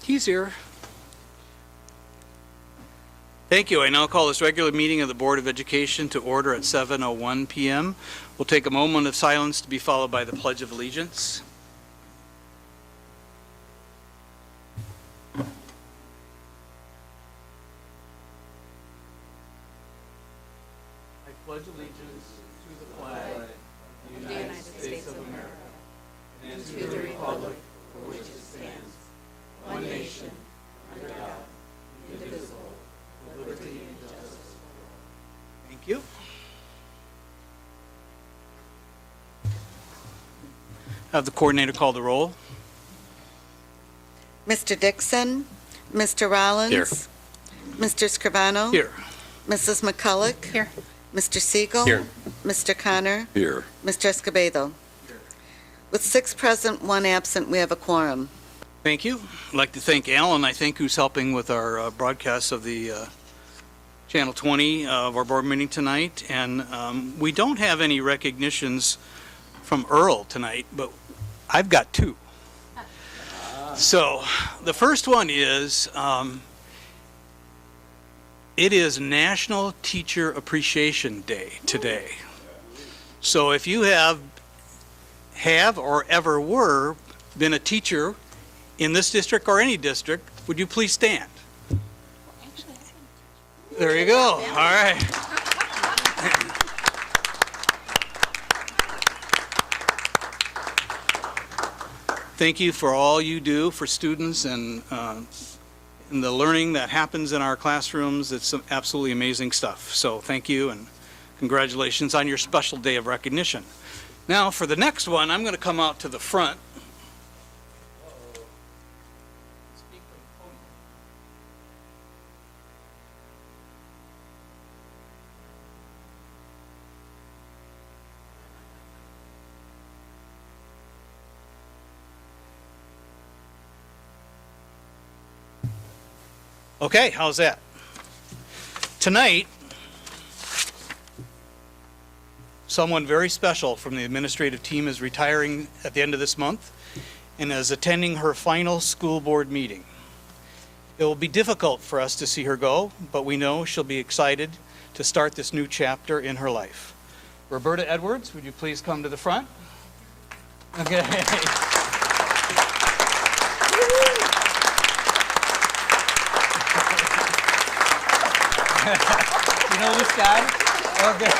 He's here. Thank you. I now call this regular meeting of the Board of Education to order at 7:01 p.m. We'll take a moment of silence to be followed by the Pledge of Allegiance. I pledge allegiance to the flag of the United States of America and to the republic for which it stands, one nation, under God, indivisible, with liberty and justice. Thank you. Have the coordinator call the roll. Mr. Dixon, Mr. Rollins. Here. Mr. Scrivano. Here. Mrs. McCulloch. Here. Mr. Siegel. Here. Mr. Connor. Here. Mr. Escobedo. With 6 present, 1 absent, we have a quorum. Thank you. I'd like to thank Alan, I think, who's helping with our broadcast of the Channel 20 of our board meeting tonight. And we don't have any recognitions from Earl tonight, but I've got 2. So the first one is, it is National Teacher Appreciation Day today. So if you have have or ever were been a teacher in this district or any district, would you please stand? There you go. All right. Thank you for all you do for students and the learning that happens in our classrooms. It's some absolutely amazing stuff. So thank you and congratulations on your special day of recognition. Now for the next one, I'm going to come out to the front. Okay, how's that? Tonight, someone very special from the administrative team is retiring at the end of this month and is attending her final school board meeting. It will be difficult for us to see her go, but we know she'll be excited to start this new chapter in her life. Roberta Edwards, would you please come to the front? Okay. You know this guy? Okay.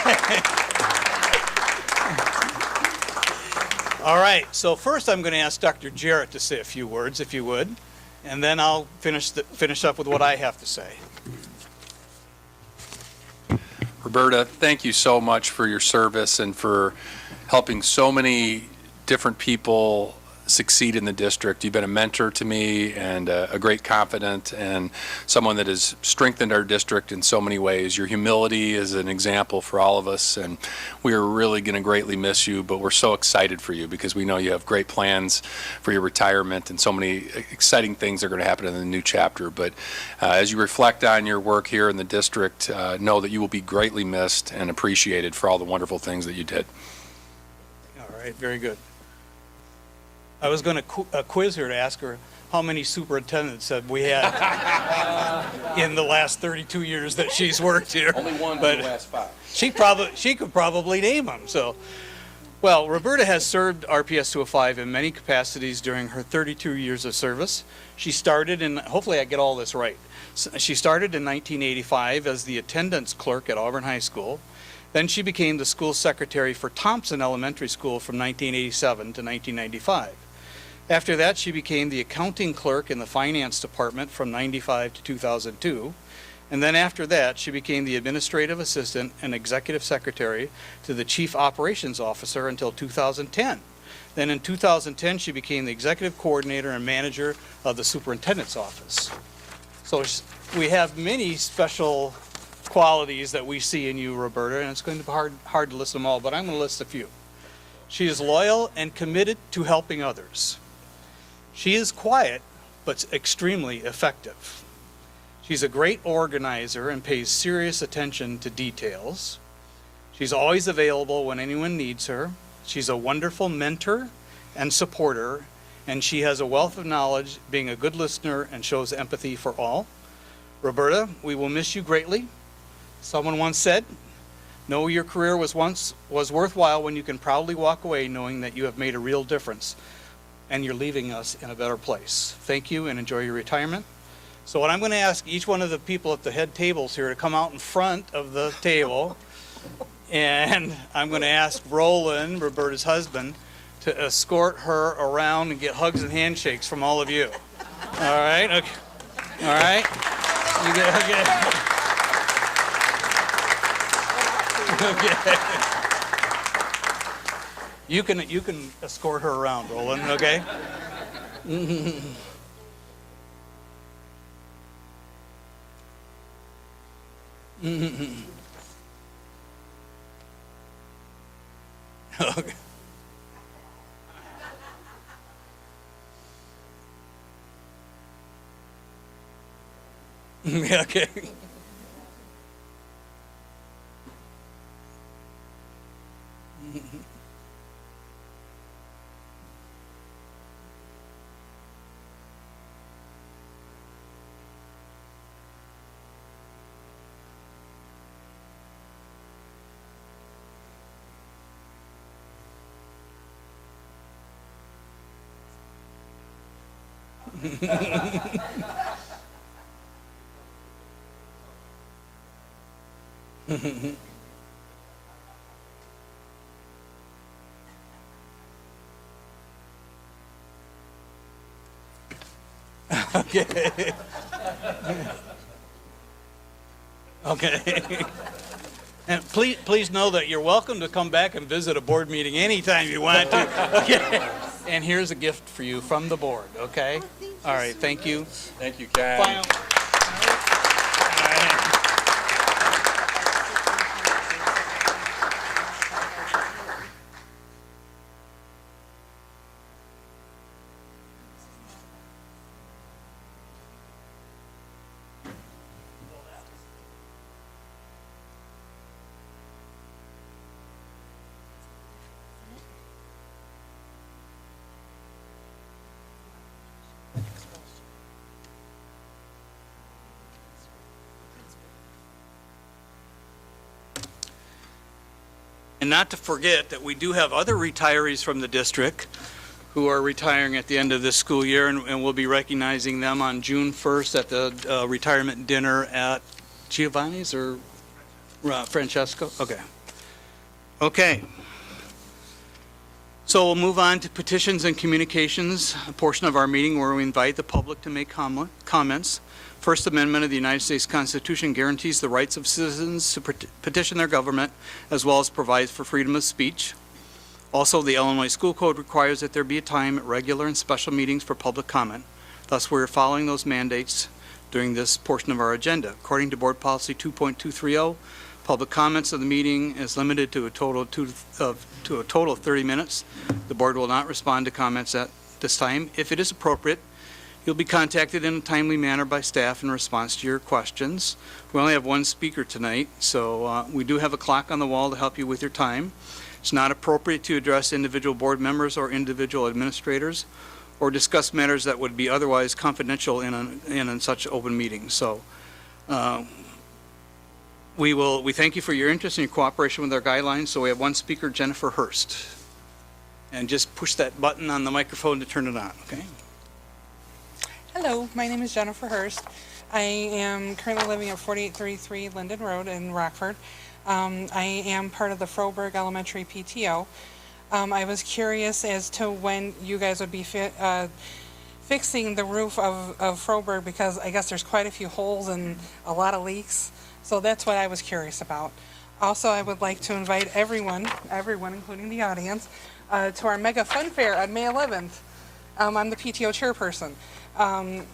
All right, so first I'm going to ask Dr. Jarrett to say a few words, if you would, and then I'll finish up with what I have to say. Roberta, thank you so much for your service and for helping so many different people succeed in the district. You've been a mentor to me and a great confidant and someone that has strengthened our district in so many ways. Your humility is an example for all of us, and we are really going to greatly miss you, but we're so excited for you because we know you have great plans for your retirement and so many exciting things are going to happen in the new chapter. But as you reflect on your work here in the district, know that you will be greatly missed and appreciated for all the wonderful things that you did. All right, very good. I was going to quiz her to ask her how many superintendents have we had in the last 32 years that she's worked here. Only one but in the last 5. She could probably name them. So, well, Roberta has served RPS 205 in many capacities during her 32 years of service. She started in, hopefully I get all this right. She started in 1985 as the attendance clerk at Auburn High School. Then she became the school secretary for Thompson Elementary School from 1987 to 1995. After that, she became the accounting clerk in the finance department from 95 to 2002. And then after that, she became the administrative assistant and executive secretary to the chief operations officer until 2010. Then in 2010, she became the executive coordinator and manager of the superintendent's office. So we have many special qualities that we see in you, Roberta, and it's going to be hard to list them all, but I'm going to list a few. She is loyal and committed to helping others. She is quiet, but extremely effective. She's a great organizer and pays serious attention to details. She's always available when anyone needs her. She's a wonderful mentor and supporter, and she has a wealth of knowledge, being a good listener and shows empathy for all. Roberta, we will miss you greatly. Someone once said, "Know your career was worthwhile when you can proudly walk away knowing that you have made a real difference and you're leaving us in a better place." Thank you and enjoy your retirement. So what I'm going to ask each one of the people at the head tables here to come out in front of the table, and I'm going to ask Roland, Roberta's husband, to escort her around and get hugs and handshakes from all of you. All right? Okay. All right? You get, okay. Okay. You can escort her around, Roland, okay? Okay. Okay. Okay. Okay. And please know that you're welcome to come back and visit a board meeting anytime you want to. Okay. And here's a gift for you from the board, okay? All right, thank you. Thank you, Ken. Final. All right. And not to forget that we do have other retirees from the district who are retiring at the end of this school year, and we'll be recognizing them on June 1st at the retirement dinner at Giovanni's or Francesco? Okay. Okay. So we'll move on to petitions and communications, a portion of our meeting where we invite the public to make comments. First Amendment of the United States Constitution guarantees the rights of citizens to petition their government, as well as provides for freedom of speech. Also, the Illinois School Code requires that there be a time at regular and special meetings for public comment. Thus, we're following those mandates during this portion of our agenda. According to Board Policy 2.230, public comments of the meeting is limited to a total of 30 minutes. The board will not respond to comments at this time. If it is appropriate, you'll be contacted in a timely manner by staff in response to your questions. We only have one speaker tonight, so we do have a clock on the wall to help you with your time. It's not appropriate to address individual board members or individual administrators or discuss matters that would be otherwise confidential in such open meetings. So we thank you for your interest and your cooperation with our guidelines. So we have one speaker, Jennifer Hurst. And just push that button on the microphone to turn it on, okay? Hello, my name is Jennifer Hurst. I am currently living at 4833 Linden Road in Rockford. I am part of the Froberg Elementary PTO. I was curious as to when you guys would be fixing the roof of Froberg, because I guess there's quite a few holes and a lot of leaks. So that's what I was curious about. Also, I would like to invite everyone including the audience, to our Mega Fun Fair on May 11th. I'm the PTO chairperson.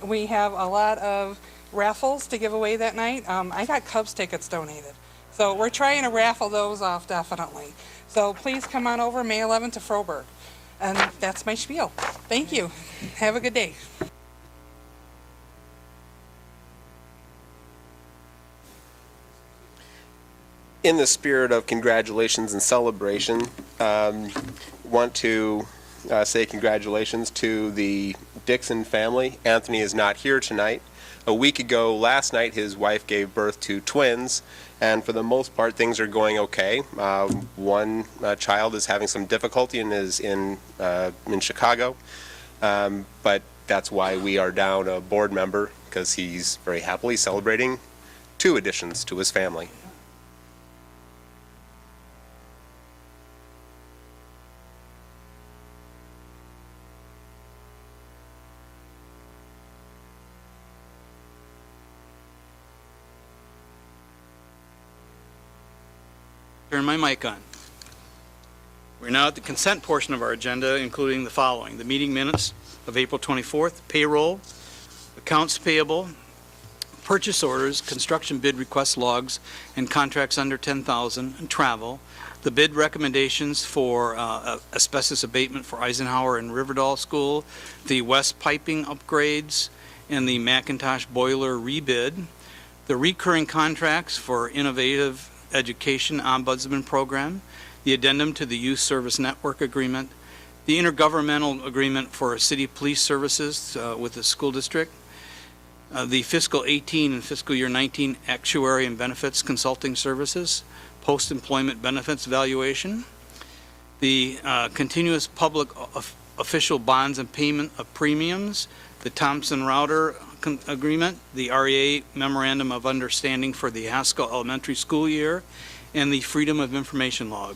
We have a lot of raffles to give away that night. I got Cubs tickets donated. So we're trying to raffle those off definitely. So please come on over May 11th to Froberg. And that's my spiel. Thank you. Have a good day. In the spirit of congratulations and celebration, want to say congratulations to the Dixon family. Anthony is not here tonight. A week ago, last night, his wife gave birth to twins, and for the most part, things are going okay. One child is having some difficulty and is in Chicago, but that's why we are down a board member, because he's very happily celebrating 2 additions to his family. Turn my mic on. We're now at the consent portion of our agenda, including the following: the meeting minutes of April 24th, payroll, accounts payable, purchase orders, construction bid request logs, and contracts under 10,000, and travel, the bid recommendations for asbestos abatement for Eisenhower and Riverdale School, the West piping upgrades, and the McIntosh boiler rebid, the recurring contracts for innovative Education Ombudsman Program, the addendum to the Youth Service Network Agreement, the intergovernmental agreement for city police services with the school district, the fiscal 18 and fiscal year 19 actuary and benefits consulting services, post-employment benefits valuation, the continuous public official bonds and payment of premiums, the Thompson Router Agreement, the REA Memorandum of Understanding for the Haskell Elementary School Year, and the Freedom of Information Log.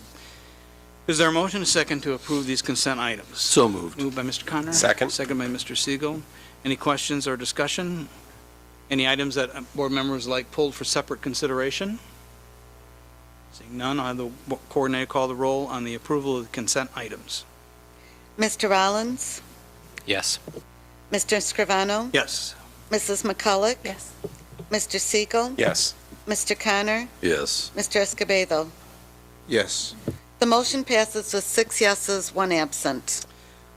Is there a motion and a second to approve these consent items? So moved. Moved by Mr. Connor. Second. Second by Mr. Siegel. Any questions or discussion? Any items that board members would like pulled for separate consideration? Seeing none, I'll have the coordinator call the roll on the approval of the consent items. Mr. Rollins? Yes. Mr. Scrivano? Yes. Mrs. McCulloch? Yes. Mr. Siegel? Yes. Mr. Connor? Yes. Mr. Escobedo? Yes. The motion passes with 6 yeses, 1 absent.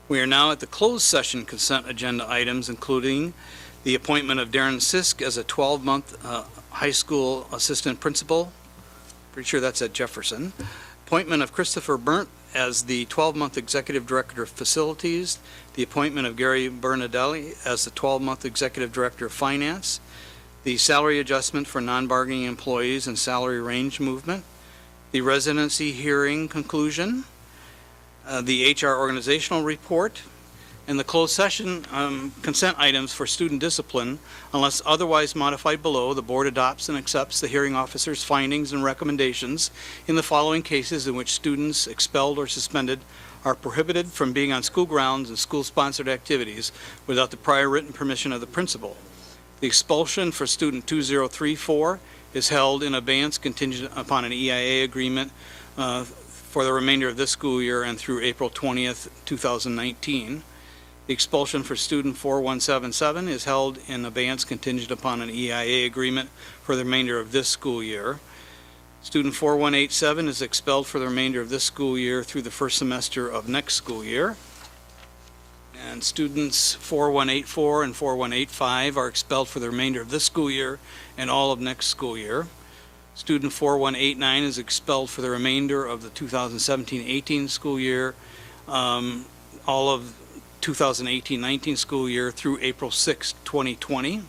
We are now at the closed session consent agenda items, including the appointment of Darren Sisk as a 12-month high school assistant principal. Pretty sure that's at Jefferson. Appointment of Christopher Burnt as the 12-month executive director of facilities. The appointment of Gary Bernadelli as the 12-month executive director of finance. The salary adjustment for non-bargaining employees and salary range movement. The residency hearing conclusion. The HR organizational report. And the closed session consent items for student discipline. Unless otherwise modified below, the board adopts and accepts the hearing officer's findings and recommendations in the following cases in which students expelled or suspended are prohibited from being on school grounds and school-sponsored activities without the prior written permission of the principal. The expulsion for student 2034 is held in abeyance contingent upon an EIA agreement for the remainder of this school year and through April 20th, 2019. The expulsion for student 4177 is held in abeyance contingent upon an EIA agreement for the remainder of this school year. Student 4187 is expelled for the remainder of this school year through the first semester of next school year. And students 4184 and 4185 are expelled for the remainder of this school year and all of next school year. Student 4189 is expelled for the remainder of the 2017-18 school year, all of 2018-19 school year through April 6, 2020.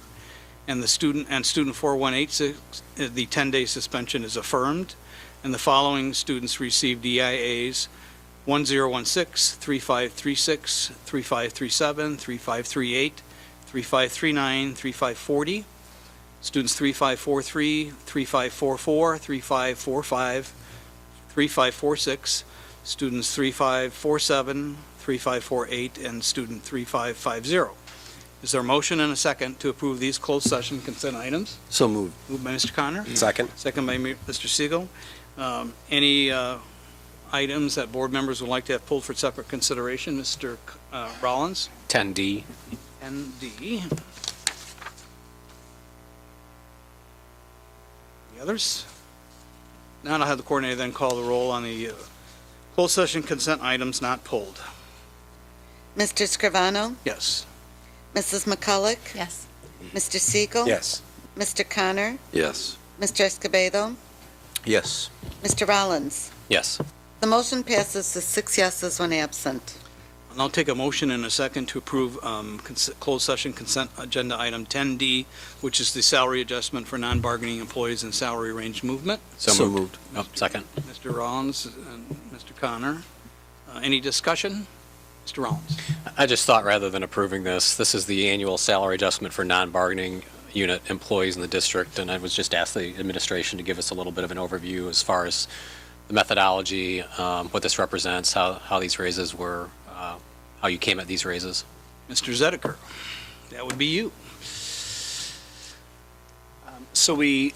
And the student 4186, the 10-day suspension is affirmed. And the following students received EIAs: 1016, 3536, 3537, 3538, 3539, 3540. Students 3543, 3544, 3545, 3546. Students 3547, 3548, and student 3550. Is there a motion and a second to approve these closed session consent items? So moved. Moved by Mr. Connor. Second. Second by Mr. Siegel. Any items that board members would like to have pulled for separate consideration? Mr. Rollins? 10D. ND. The others? Now I'll have the coordinator then call the roll on the closed session consent items not pulled. Mr. Scrivano? Yes. Mrs. McCulloch? Yes. Mr. Siegel? Yes. Mr. Connor? Yes. Mr. Escobedo? Yes. Mr. Rollins? Yes. The motion passes with 6 yeses, 1 absent. I'll now take a motion and a second to approve closed session consent agenda item 10D, which is the salary adjustment for non-bargaining employees and salary range movement. So moved. Oh, second. Mr. Rollins and Mr. Connor. Any discussion? Mr. Rollins. I just thought rather than approving this is the annual salary adjustment for non-bargaining unit employees in the district, and I was just asked the administration to give us a little bit of an overview as far as the methodology, what this represents, how these raises were, how you came at these raises. Mr. Zediker, that would be you. So we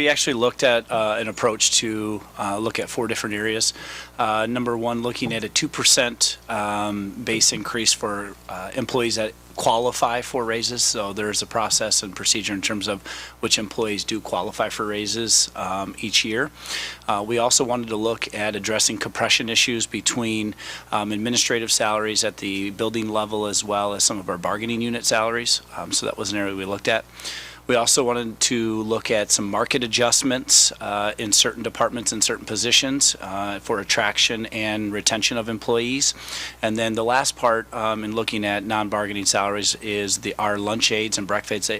actually looked at an approach to look at 4 different areas. Number one, looking at a 2% base increase for employees that qualify for raises. So there's a process and procedure in terms of which employees do qualify for raises each year. We also wanted to look at addressing compression issues between administrative salaries at the building level as well as some of our bargaining unit salaries. So that was an area we looked at. We also wanted to look at some market adjustments in certain departments and certain positions for attraction and retention of employees. And then the last part in looking at non-bargaining salaries is our lunch aides and breakfast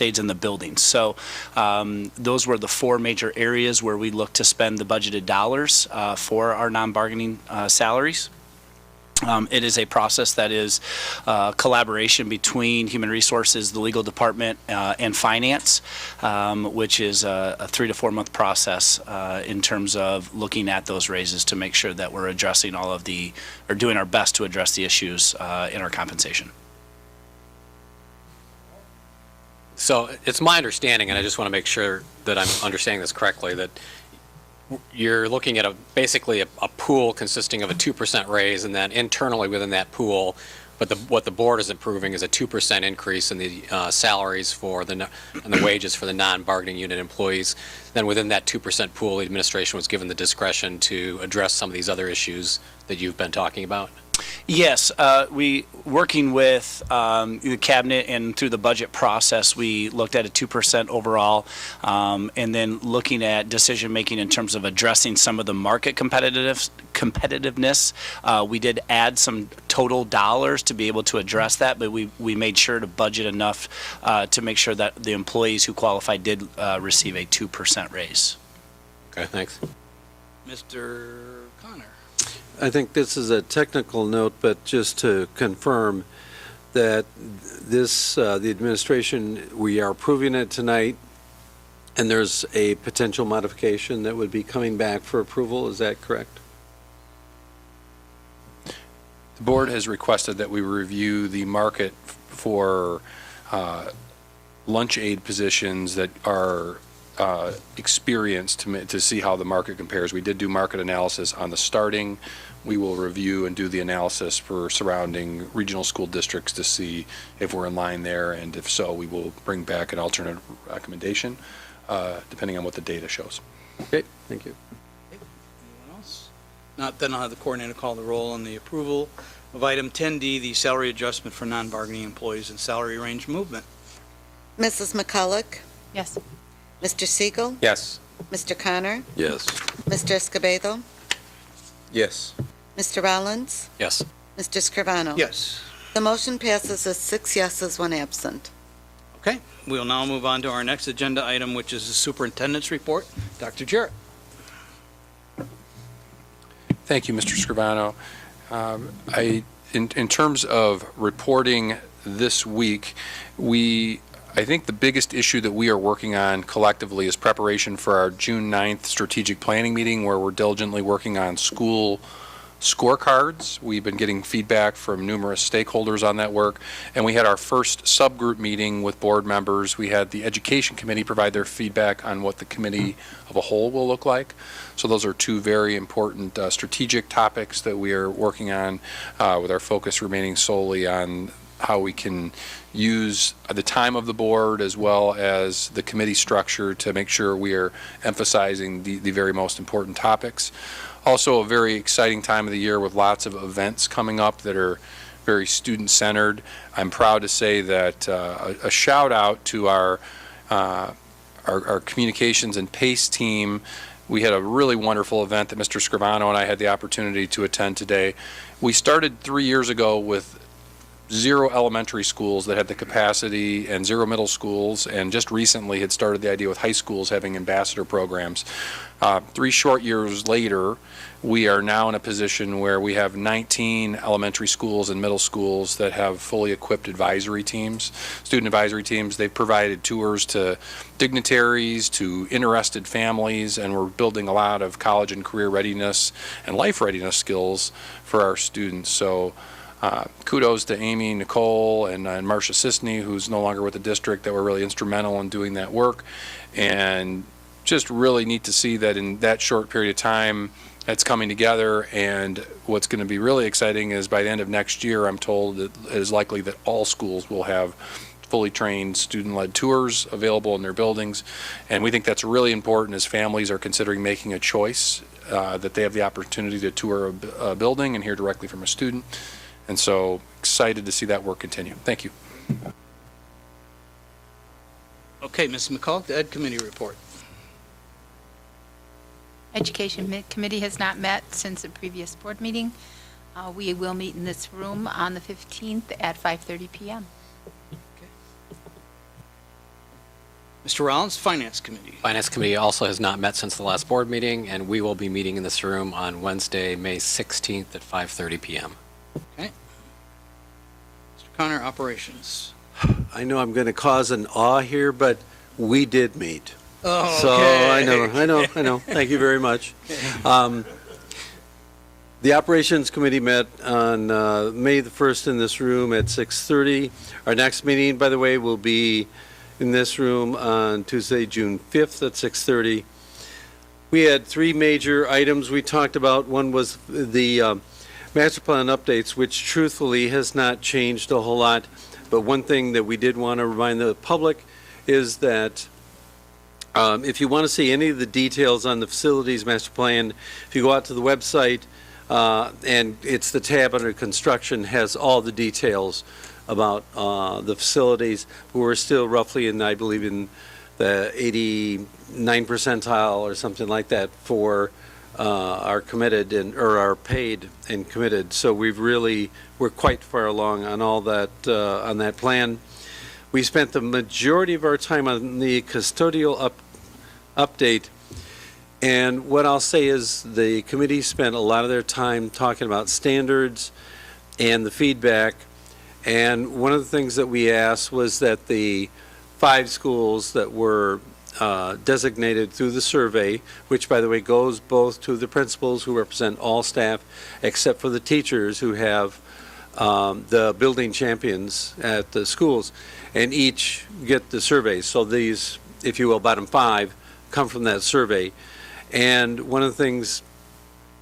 aides in the buildings. So those were the 4 major areas where we looked to spend the budgeted dollars for our non-bargaining salaries. It is a process that is collaboration between Human Resources, the Legal Department, and Finance, which is a 3 to 4 month process in terms of looking at those raises to make sure that we're addressing or doing our best to address the issues in our compensation. So it's my understanding, and I just want to make sure that I'm understanding this correctly, that you're looking at basically a pool consisting of a 2% raise, and then internally within that pool, but what the board is approving is a 2% increase in the salaries and the wages for the non-bargaining unit employees. Then within that 2% pool, the administration was given the discretion to address some of these other issues that you've been talking about. Yes, we, working with the cabinet and through the budget process, we looked at a 2% overall, and then looking at decision-making in terms of addressing some of the market competitiveness. We did add some total dollars to be able to address that, but we made sure to budget enough to make sure that the employees who qualified did receive a 2% raise. Okay, thanks. Mr. Connor. I think this is a technical note, but just to confirm that this, the administration, we are approving it tonight, and there's a potential modification that would be coming back for approval. Is that correct? The board has requested that we review the market for lunch aid positions that are experienced to see how the market compares. We did do market analysis on the starting. We will review and do the analysis for surrounding regional school districts to see if we're in line there, and if so, we will bring back an alternate recommendation depending on what the data shows. Okay, thank you. Anyone else? Not, then I'll have the coordinator call the roll on the approval of item 10D, the salary adjustment for non-bargaining employees and salary range movement. Mrs. McCulloch? Yes. Mr. Siegel? Yes. Mr. Connor? Yes. Mr. Escobedo? Yes. Mr. Rollins? Yes. Mr. Scrivano? Yes. The motion passes as 6 yeses, 1 absent. Okay, we'll now move on to our next agenda item, which is the superintendent's report. Dr. Jarrett. Thank you, Mr. Scrivano. In terms of reporting this week, I think the biggest issue that we are working on collectively is preparation for our June 9th strategic planning meeting, where we're diligently working on school scorecards. We've been getting feedback from numerous stakeholders on that work, and we had our first subgroup meeting with board members. We had the education committee provide their feedback on what the committee of a whole will look like. So those are two very important strategic topics that we are working on, with our focus remaining solely on how we can use the time of the board as well as the committee structure to make sure we are emphasizing the very most important topics. Also a very exciting time of the year with lots of events coming up that are very student-centered. I'm proud to say that a shout out to our communications and PACE team. We had a really wonderful event that Mr. Scrivano and I had the opportunity to attend today. We started 3 years ago with 0 elementary schools that had the capacity and 0 middle schools, and just recently had started the idea with high schools having ambassador programs. 3 short years later, we are now in a position where we have 19 elementary schools and middle schools that have fully equipped advisory teams, student advisory teams. They've provided tours to dignitaries, to interested families, and we're building a lot of college and career readiness and life readiness skills for our students. So kudos to Amy, Nicole, and Marcia Sisney, who's no longer with the district, that were really instrumental in doing that work. And just really neat to see that in that short period of time it's coming together. And what's going to be really exciting is by the end of next year, I'm told that it is likely that all schools will have fully trained student-led tours available in their buildings. And we think that's really important as families are considering making a choice, that they have the opportunity to tour a building and hear directly from a student. And so excited to see that work continue. Thank you. Okay, Ms. McCulloch, the Ed Committee report. Education Committee has not met since the previous board meeting. We will meet in this room on the 15th at 5:30 p.m. Mr. Rollins, Finance Committee. Finance Committee also has not met since the last board meeting, and we will be meeting in this room on Wednesday, May 16th at 5:30 p.m. Okay. Mr. Connor, operations. I know I'm going to cause an awe here, but we did meet. Oh, So I know. Thank you very much. The Operations Committee met on May the 1st in this room at 6:30. Our next meeting, by the way, will be in this room on Tuesday, June 5th at 6:30. We had three major items we talked about. One was the master plan updates, which truthfully has not changed a whole lot. But one thing that we did want to remind the public is that if you want to see any of the details on the facilities master plan, if you go out to the website, and it's the tab under construction, has all the details about the facilities. We're still roughly in, I believe, in the 89 percentile or something like that for our committed or our paid and committed. So we're quite far along on all that, on that plan. We spent the majority of our time on the custodial update. And what I'll say is the committee spent a lot of their time talking about standards and the feedback. And one of the things that we asked was that the 5 schools that were designated through the survey, which, by the way, goes both to the principals who represent all staff, except for the teachers who have the building champions at the schools, and each get the surveys. So these, if you will, bottom 5 come from that survey. And one of the things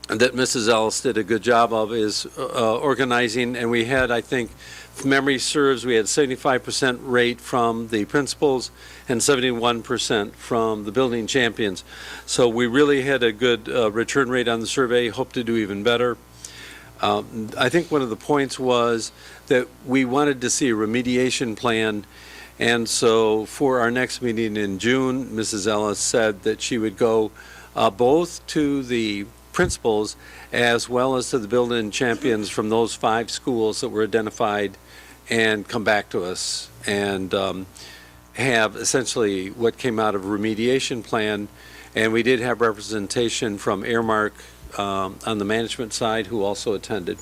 that Mrs. Ellis did a good job of is organizing, and we had, I think, if memory serves, we had 75% rate from the principals and 71% from the building champions. So we really had a good return rate on the survey, hope to do even better. I think one of the points was that we wanted to see a remediation plan, and so for our next meeting in June, Mrs. Ellis said that she would go both to the principals as well as to the building champions from those 5 schools that were identified and come back to us and have essentially what came out of a remediation plan. And we did have representation from Airmark on the management side who also attended.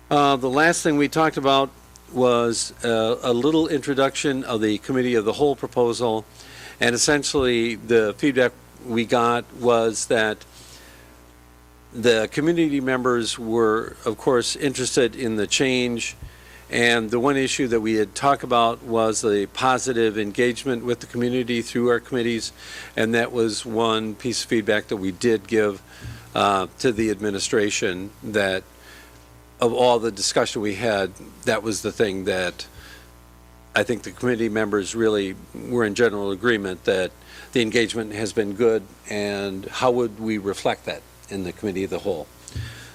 The last thing we talked about was a little introduction of the committee of the whole proposal, and essentially the feedback we got was that the community members were, of course, interested in the change, and the one issue that we had talked about was the positive engagement with the community through our committees, and that was one piece of feedback that we did give to the administration, that of all the discussion we had, that was the thing that I think the committee members really were in general agreement that the engagement has been good, and how would we reflect that in the committee of the whole.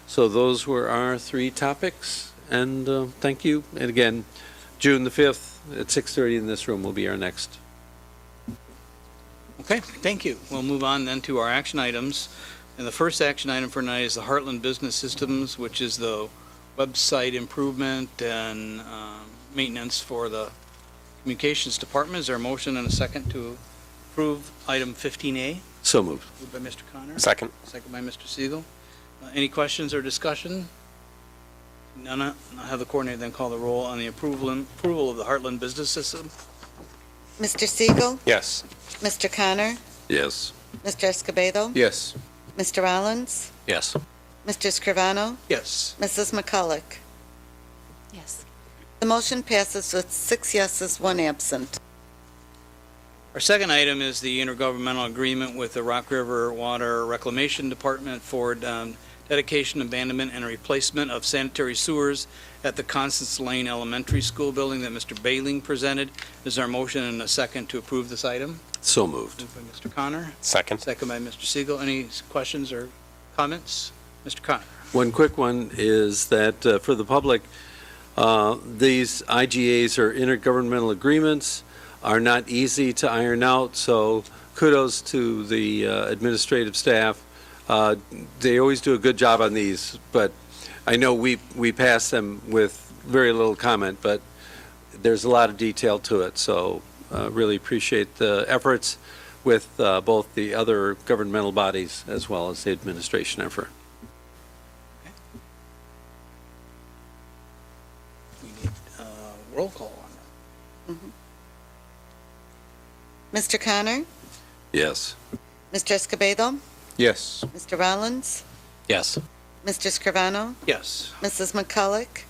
So those were our 3 topics, and thank you. And again, June the 5th at 6:30 in this room will be our next. Okay, thank you. We'll move on then to our action items. And the first action item for tonight is the Heartland Business Systems, which is the website improvement and maintenance for the communications department. Is there a motion and a second to approve item 15A? So moved. Moved by Mr. Connor. Second. Second by Mr. Siegel. Any questions or discussion? None. I'll have the coordinator then call the roll on the approval of the Heartland Business System. Mr. Siegel, Yes. Mr. Connor, Yes. Mr. Escobedo, Yes. Mr. Rollins, Yes. Mr. Scrivano, Yes. Mrs. McCulloch. Yes. The motion passes with 6 yeses, 1 absent. Our second item is the intergovernmental agreement with the Rock River Water Reclamation Department for dedication, abandonment, and replacement of sanitary sewers at the Constance Lane Elementary School building that Mr. Bailing presented. Is there a motion and a second to approve this item? So moved. Moved by Mr. Connor, Second. second by Mr. Siegel. Any questions or comments? Mr. Connor. One quick one is that for the public, these IGAs or intergovernmental agreements are not easy to iron out, so kudos to the administrative staff. They always do a good job on these, but I know we pass them with very little comment, but there's a lot of detail to it, so really appreciate the efforts with both the other governmental bodies as well as the administration effort. roll call on that. Mr. Connor? Yes. Mr. Escobedo? Yes. Mr. Rollins? Yes. Mr. Scrivano? Yes. Mrs. McCulloch?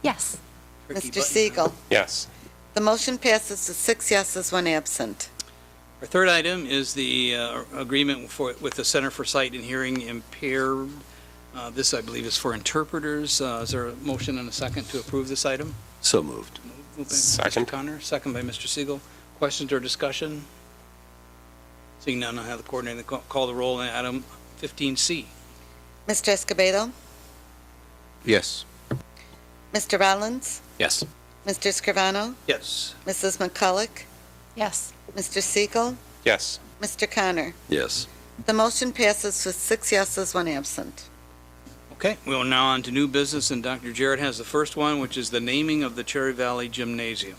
Yes. Ricky Mr. Button. Siegel? Yes. The motion passes with 6 yeses, 1 absent. Our third item is the agreement with the Center for Sight and Hearing Impaired. This, I believe, is for interpreters. Is there a motion and a second to approve this item? So moved. Moved by Second. Mr. Connor, second by Mr. Siegel. Questions or discussion? Seeing none, I'll have the coordinator call the roll on item 15C. Mr. Escobedo? Yes. Mr. Rollins? Yes. Mr. Scrivano? Yes. Mrs. McCulloch? Yes. Mr. Siegel? Yes. Mr. Connor? Yes. The motion passes with 6 yeses, 1 absent. Okay, we will now on to new business, and Dr. Jarrett has the first one, which is the naming of the Cherry Valley Gymnasium.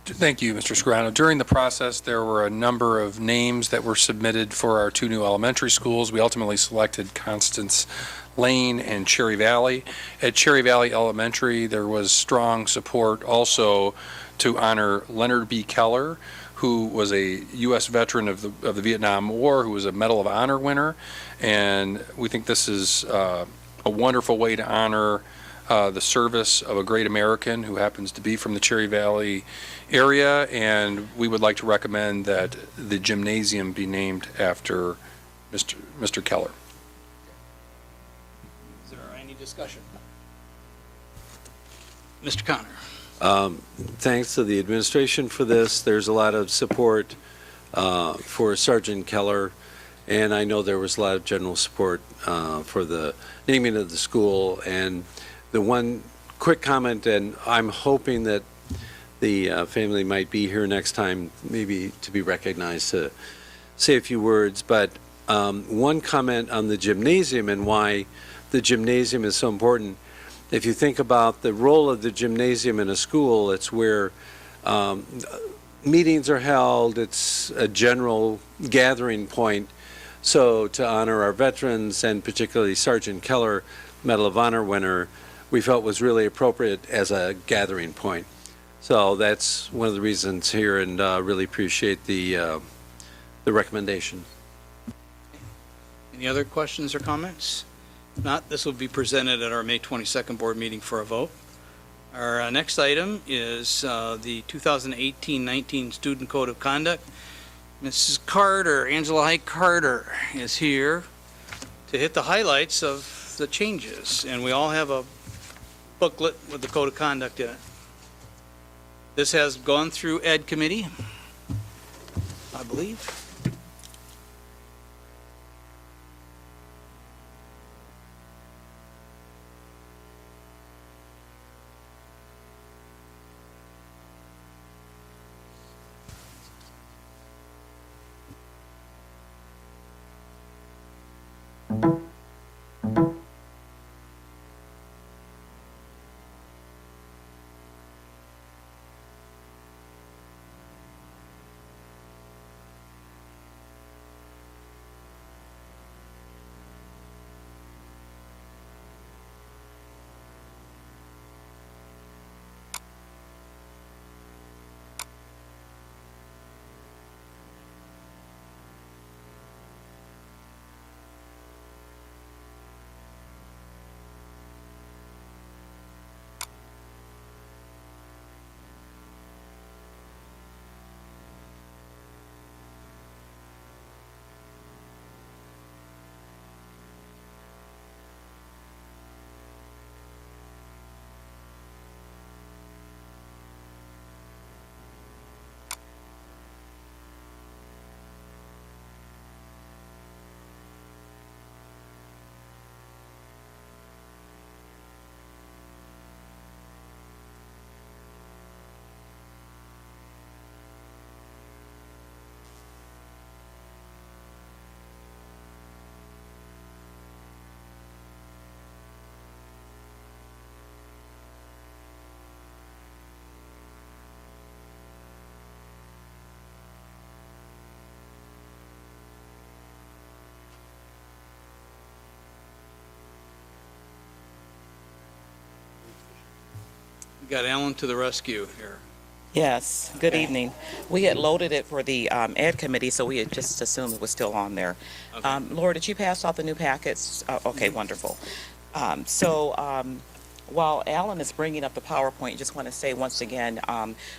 Thank you, Mr. Scrivano. During the process, there were a number of names that were submitted for our 2 new elementary schools. We ultimately selected Constance Lane and Cherry Valley. At Cherry Valley Elementary, there was strong support also to honor Leonard B. Keller, who was a U.S. veteran of the Vietnam War, who was a Medal of Honor winner. And we think this is a wonderful way to honor the service of a great American who happens to be from the Cherry Valley area, and we would like to recommend that the gymnasium be named after Mr. Keller. Is there any discussion? Mr. Connor? Thanks to the administration for this. There's a lot of support for Sergeant Keller, and I know there was a lot of general support for the naming of the school. And the one quick comment, and I'm hoping that the family might be here next time, maybe to be recognized to say a few words, but one comment on the gymnasium and why the gymnasium is so important. If you think about the role of the gymnasium in a school, it's where meetings are held, it's a general gathering point. So to honor our veterans, and particularly Sergeant Keller, Medal of Honor winner, we felt was really appropriate as a gathering point. So that's one of the reasons here, and really appreciate the recommendation. Any other questions or comments? If not, this will be presented at our May 22nd board meeting for a vote. Our next item is the 2018-19 Student Code of Conduct. Mrs. Carter, Angela Hike Carter, is here to hit the highlights of the changes, and we all have a booklet with the Code of Conduct in it. This has gone through Ed Committee, I believe. We got Alan to the rescue here. Yes, good evening. We had loaded it for the Ed Committee, so we had just assumed it was still on there. Okay. Laura, did you pass out the new packets? Okay, wonderful. While Alan is bringing up the PowerPoint, just want to say once again,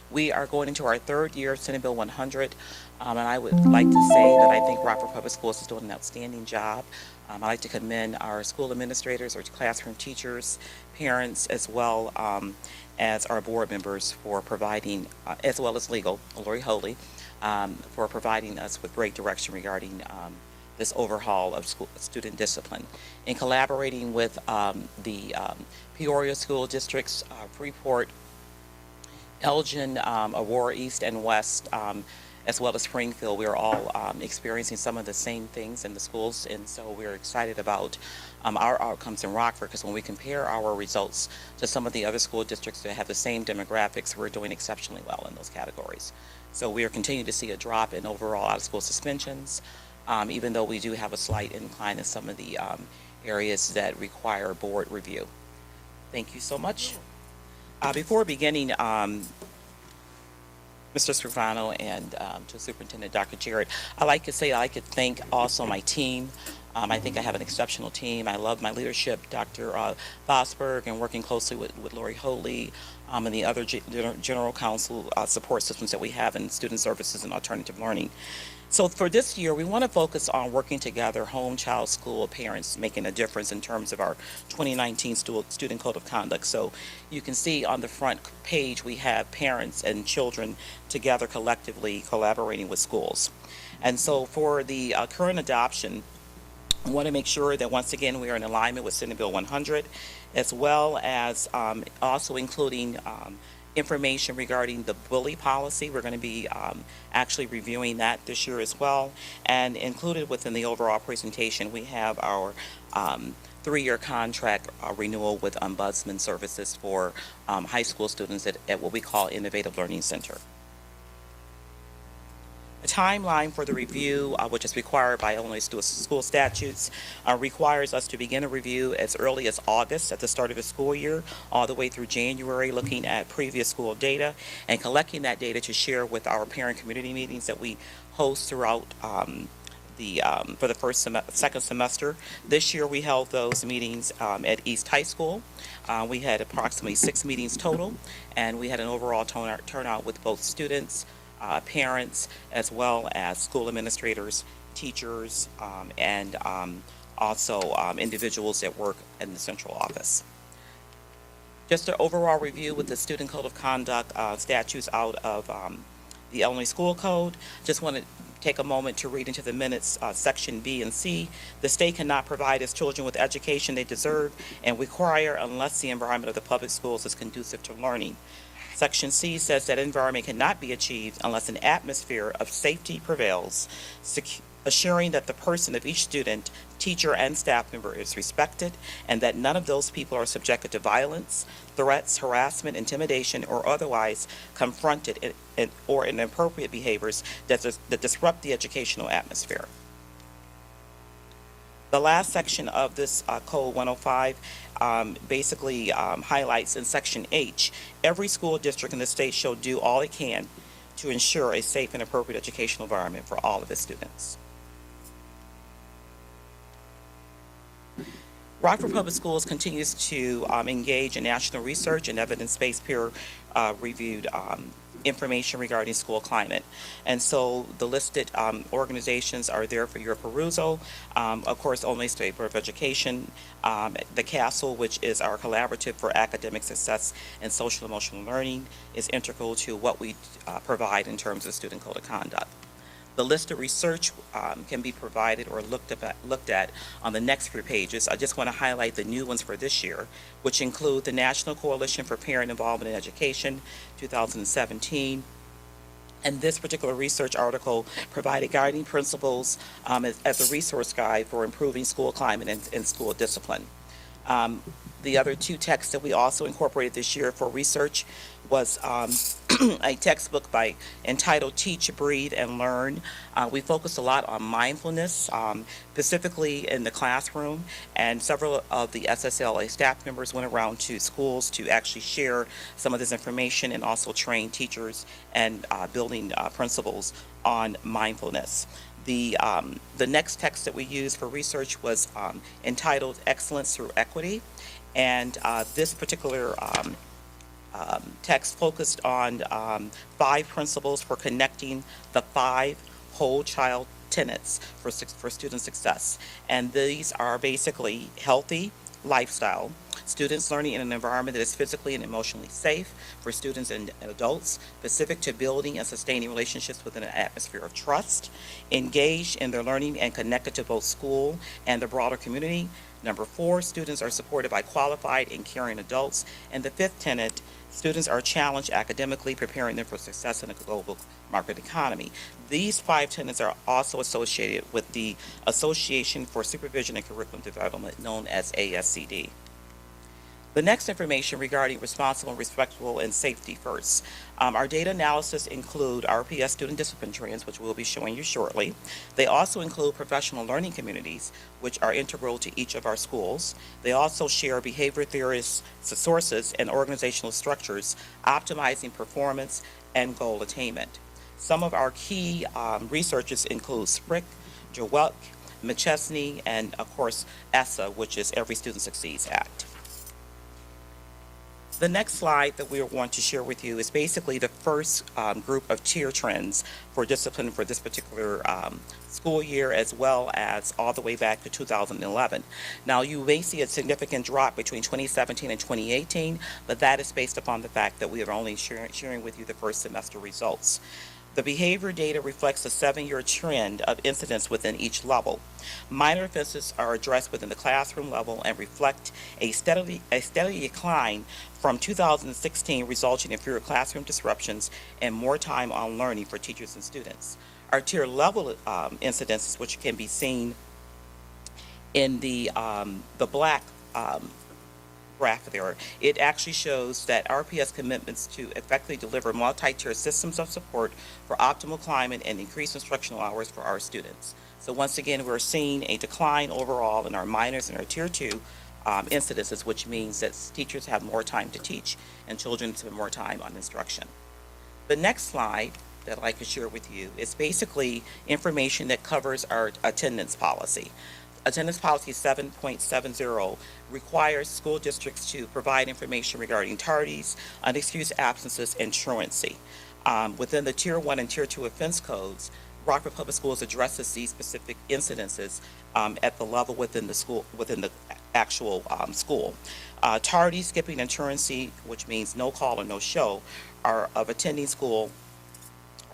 we are going into our third year of Senate Bill 100, and I would like to say that I think Rockford Public Schools is doing an outstanding job. I'd like to commend our school administrators, our classroom teachers, parents, as well as our board members for providing, as well as legal, Lori Holy, for providing us with great direction regarding this overhaul of student discipline. In collaborating with the Peoria School Districts, Freeport, Elgin, Aurora East and West, as well as Springfield, we are all experiencing some of the same things in the schools, and so we're excited about our outcomes in Rockford, because when we compare our results to some of the other school districts that have the same demographics, we're doing exceptionally well in those categories. So we are continuing to see a drop in overall out-of-school suspensions, even though we do have a slight incline in some of the areas that require board review. Thank you so much. Before beginning, Mr. Scrivano and to Superintendent Dr. Jarrett, I'd like to thank also my team. I think I have an exceptional team. I love my leadership, Dr. Vosberg, and working closely with Lori Holy and the other general counsel support systems that we have in student services and alternative learning. So for this year, we want to focus on working together, home, child, school, parents, making a difference in terms of our 2019 Student Code of Conduct. So you can see on the front page, we have parents and children together collectively collaborating with schools. And so for the current adoption, I want to make sure that once again we are in alignment with Senate Bill 100, as well as also including information regarding the bully policy. We're going to be actually reviewing that this year as well. And included within the overall presentation, we have our 3-year contract renewal with Ombudsman Services for high school students at what we call Innovative Learning Center. The timeline for the review, which is required by Illinois school statutes, requires us to begin a review as early as August at the start of the school year, all the way through January, looking at previous school data and collecting that data to share with our parent community meetings that we host throughout for the second semester. This year we held those meetings at East High School. We had approximately 6 meetings total, and we had an overall turnout with both students, parents, as well as school administrators, teachers, and also individuals that work in the central office. Just an overall review with the Student Code of Conduct statutes out of the Illinois School Code. Just want to take a moment to read into the minutes section B and C. The state cannot provide its children with the education they deserve and require unless the environment of the public schools is conducive to learning. Section C says that environment cannot be achieved unless an atmosphere of safety prevails, assuring that the person of each student, teacher, and staff member is respected, and that none of those people are subjected to violence, threats, harassment, intimidation, or otherwise confronted or inappropriate behaviors that disrupt the educational atmosphere. The last section of this Code 105 basically highlights in Section H, every school district in the state shall do all it can to ensure a safe and appropriate educational environment for all of its students. Rockford Public Schools continues to engage in national research and evidence-based peer-reviewed information regarding school climate. And so the listed organizations are there for your perusal. Of course, Illinois State Board of Education, the CASEL, which is our collaborative for academic success and social emotional learning, is integral to what we provide in terms of Student Code of Conduct. The list of research can be provided or looked at on the next few pages. I just want to highlight the new ones for this year, which include the National Coalition for Parent Involvement in Education, 2017. And this particular research article provided guiding principles as a resource guide for improving school climate and school discipline. The other two texts that we also incorporated this year for research was a textbook entitled Teach, Breathe, and Learn. We focused a lot on mindfulness, specifically in the classroom, and several of the SSLA staff members went around to schools to actually share some of this information and also train teachers and building principals on mindfulness. The next text that we used for research was entitled Excellence Through Equity, and this particular text focused on 5 principles for connecting the 5 whole child tenets for student success. And these are basically healthy lifestyle, students learning in an environment that is physically and emotionally safe for students and adults, specific to building and sustaining relationships within an atmosphere of trust, engaged in their learning and connected to both school and the broader community. Number 4, students are supported by qualified and caring adults. And the 5th tenet, students are challenged academically, preparing them for success in a global market economy. These 5 tenets are also associated with the Association for Supervision and Curriculum Development, known as ASCD. The next information regarding responsible, respectful, and safety first. Our data analysis include RPS student discipline trends, which we'll be showing you shortly. They also include professional learning communities, which are integral to each of our schools. They also share behavior theorists, sources, and organizational structures, optimizing performance and goal attainment. Some of our key researchers include Sprick, Jawuk, McChesney, and of course, ESSA, which is Every Student Succeeds Act. The next slide that we want to share with you is basically the first group of tier trends for discipline for this particular school year, as well as all the way back to 2011. Now, you may see a significant drop between 2017 and 2018, but that is based upon the fact that we are only sharing with you the first semester results. The behavior data reflects a 7-year trend of incidents within each level. Minor offenses are addressed within the classroom level and reflect a steady decline from 2016, resulting in fewer classroom disruptions and more time on learning for teachers and students. Our tier level incidents, which can be seen in the black graph there, it actually shows that RPS commitments to effectively deliver multi-tier systems of support for optimal climate and increased instructional hours for our students. So once again, we're seeing a decline overall in our minors and our tier 2 incidences, which means that teachers have more time to teach and children spend more time on instruction. The next slide that I'd like to share with you is basically information that covers our attendance policy. Attendance Policy 7.70 requires school districts to provide information regarding tardies, unexcused absences, and truancy. Within the Tier 1 and Tier 2 offense codes, Rockford Public Schools addresses these specific incidences at the level within the school, within the actual school. Tardy, skipping, and truancy, which means no call or no show, are of attending school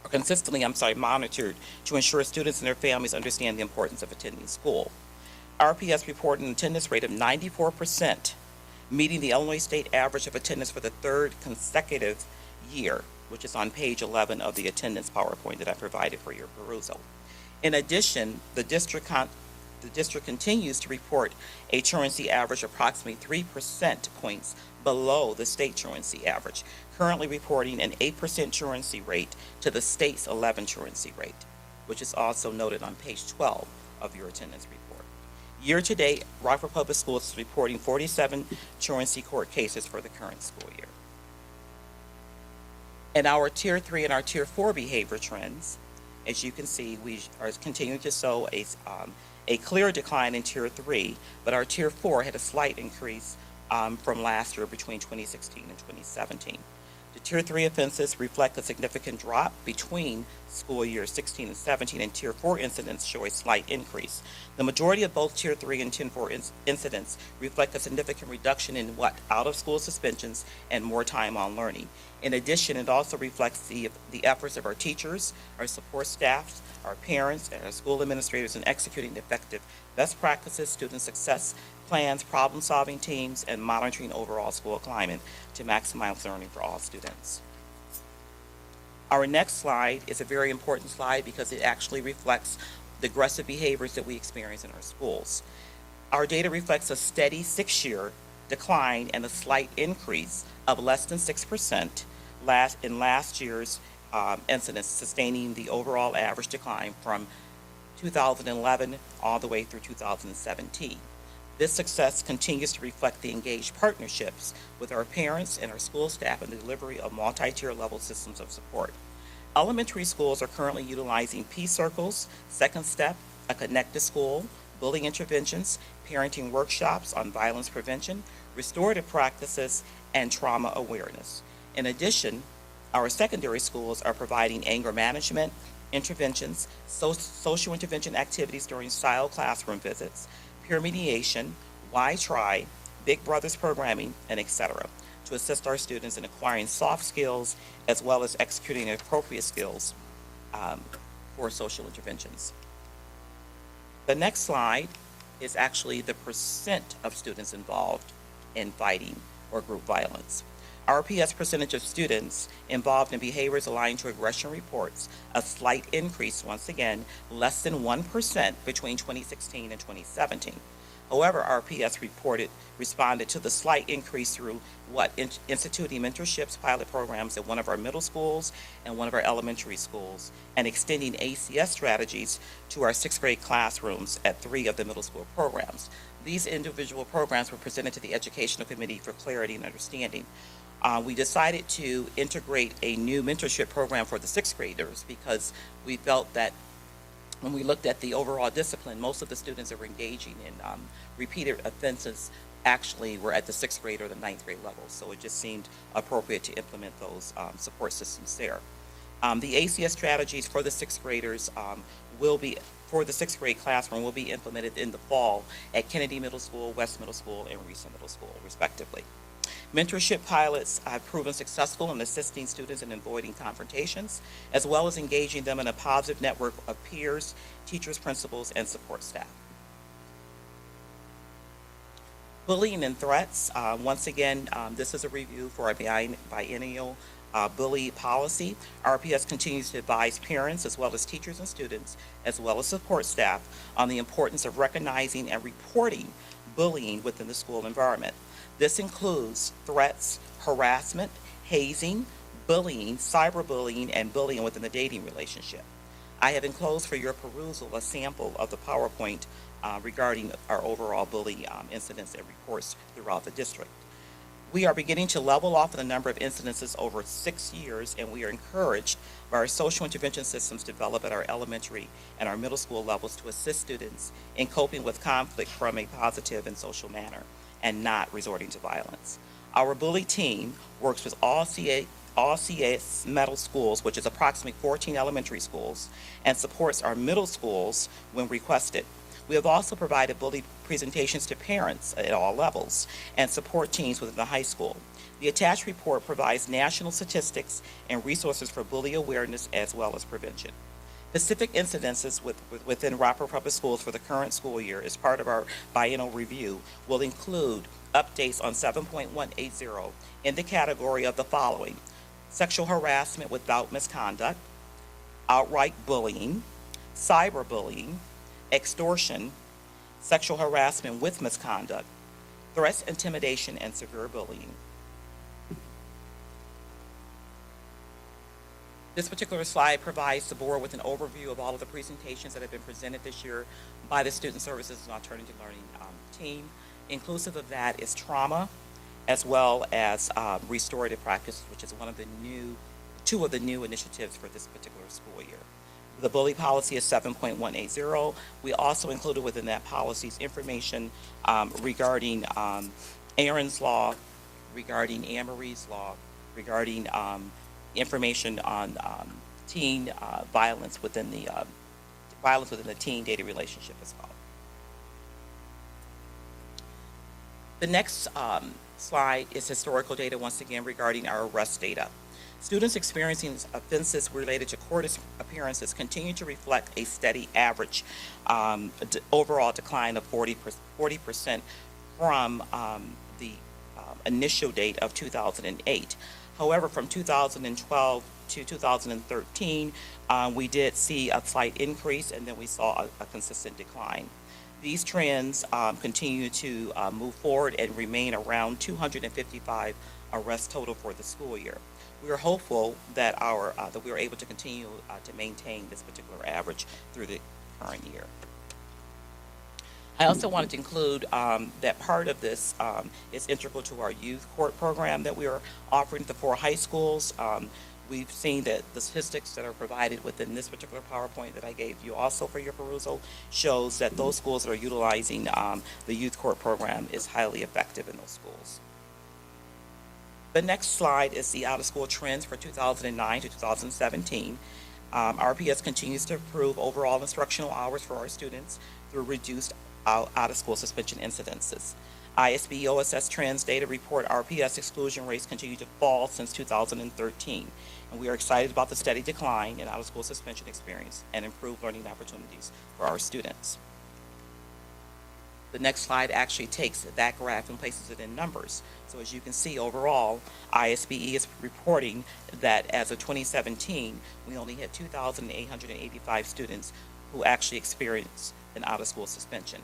consistently, monitored to ensure students and their families understand the importance of attending school. RPS reported an attendance rate of 94%, meeting the Illinois state average of attendance for the 3rd consecutive year, which is on page 11 of the attendance PowerPoint that I provided for your perusal. In addition, the district continues to report a truancy average approximately 3% points below the state truancy average, currently reporting an 8% truancy rate to the state's 11% truancy rate, which is also noted on page 12 of your attendance report. Year-to-date, Rockford Public Schools is reporting 47 truancy court cases for the current school year. In our Tier 3 and our Tier 4 behavior trends, as you can see, we are continuing to show a clear decline in Tier 3, but our Tier 4 had a slight increase from last year between 2016 and 2017. The Tier 3 offenses reflect a significant drop between school years 16 and 17, and Tier 4 incidents show a slight increase. The majority of both Tier 3 and Tier 4 incidents reflect a significant reduction in out-of-school suspensions and more time on learning. In addition, it also reflects the efforts of our teachers, our support staff, our parents, and our school administrators in executing effective best practices, student success plans, problem-solving teams, and monitoring overall school climate to maximize learning for all students. Our next slide is a very important slide because it actually reflects the aggressive behaviors that we experience in our schools. Our data reflects a steady 6-year decline and a slight increase of less than 6% in last year's incidents, sustaining the overall average decline from 2011 all the way through 2017. This success continues to reflect the engaged partnerships with our parents and our school staff in the delivery of multi-tier level systems of support. Elementary schools are currently utilizing Peace Circles, Second Step, a Connect to School, bullying interventions, parenting workshops on violence prevention, restorative practices, and trauma awareness. In addition, our secondary schools are providing anger management interventions, social intervention activities during style classroom visits, peer mediation, Why Try, Big Brothers programming, and etc., to assist our students in acquiring soft skills as well as executing appropriate skills for social interventions. The next slide is actually the percent of students involved in fighting or group violence. RPS percentage of students involved in behaviors aligned to aggression reports a slight increase, once again, less than 1% between 2016 and 2017. However, RPS responded to the slight increase through instituting mentorships, pilot programs at one of our middle schools and one of our elementary schools, and extending ACS strategies to our 6th grade classrooms at 3 of the middle school programs. These individual programs were presented to the Educational Committee for clarity and understanding. We decided to integrate a new mentorship program for the 6th graders because we felt that when we looked at the overall discipline, most of the students that were engaging in repeated offenses actually were at the 6th grade or the 9th grade level. So it just seemed appropriate to implement those support systems there. The ACS strategies for the 6th graders for the 6th grade classroom will be implemented in the fall at Kennedy Middle School, West Middle School, and Reese Middle School, respectively. Mentorship pilots have proven successful in assisting students in avoiding confrontations, as well as engaging them in a positive network of peers, teachers, principals, and support staff. Bullying and threats. Once again, this is a review for our biennial bully policy. RPS continues to advise parents, as well as teachers and students, as well as support staff, on the importance of recognizing and reporting bullying within the school environment. This includes threats, harassment, hazing, bullying, cyberbullying, and bullying within the dating relationship. I have enclosed for your perusal a sample of the PowerPoint regarding our overall bully incidents and reports throughout the district. We are beginning to level off the number of incidences over 6 years, and we are encouraged by our social intervention systems developed at our elementary and our middle school levels to assist students in coping with conflict from a positive and social manner, and not resorting to violence. Our bully team works with all CS middle schools, which is approximately 14 elementary schools, and supports our middle schools when requested. We have also provided bully presentations to parents at all levels and support teams within the high school. The attached report provides national statistics and resources for bully awareness as well as prevention. Specific incidences within Rockford Public Schools for the current school year as part of our biennial review will include updates on 7.180 in the category of the following: sexual harassment without misconduct, outright bullying, cyberbullying, extortion, sexual harassment with misconduct, threats, intimidation, and severe bullying. This particular slide provides the board with an overview of all of the presentations that have been presented this year by the Student Services and Alternative Learning team. Inclusive of that is trauma, as well as restorative practices, which is two of the new initiatives for this particular school year. The bully policy is 7.180. We also included within that policies information regarding Aaron's Law, regarding Anne Marie's Law, regarding information on teen violence within the teen dating relationship as well. The next slide is historical data, once again, regarding our arrest data. Students experiencing offenses related to court appearances continue to reflect a steady average overall decline of 40% from the initial date of 2008. However, from 2012 to 2013, we did see a slight increase, and then we saw a consistent decline. These trends continue to move forward and remain around 255 arrests total for the school year. We are hopeful that that we are able to continue to maintain this particular average through the current year. I also wanted to include that part of this is integral to our youth court program that we are offering at the 4 high schools. We've seen that the statistics that are provided within this particular PowerPoint that I gave you also for your perusal shows that those schools that are utilizing the youth court program is highly effective in those schools. The next slide is the out-of-school trends for 2009 to 2017. RPS continues to improve overall instructional hours for our students through reduced out-of-school suspension incidences. ISB OSS trends data report RPS exclusion rates continue to fall since 2013, and we are excited about the steady decline in out-of-school suspension experience and improved learning opportunities for our students. The next slide actually takes that graph and places it in numbers. So as you can see, overall, ISBE is reporting that as of 2017, we only had 2,885 students who actually experienced an out-of-school suspension.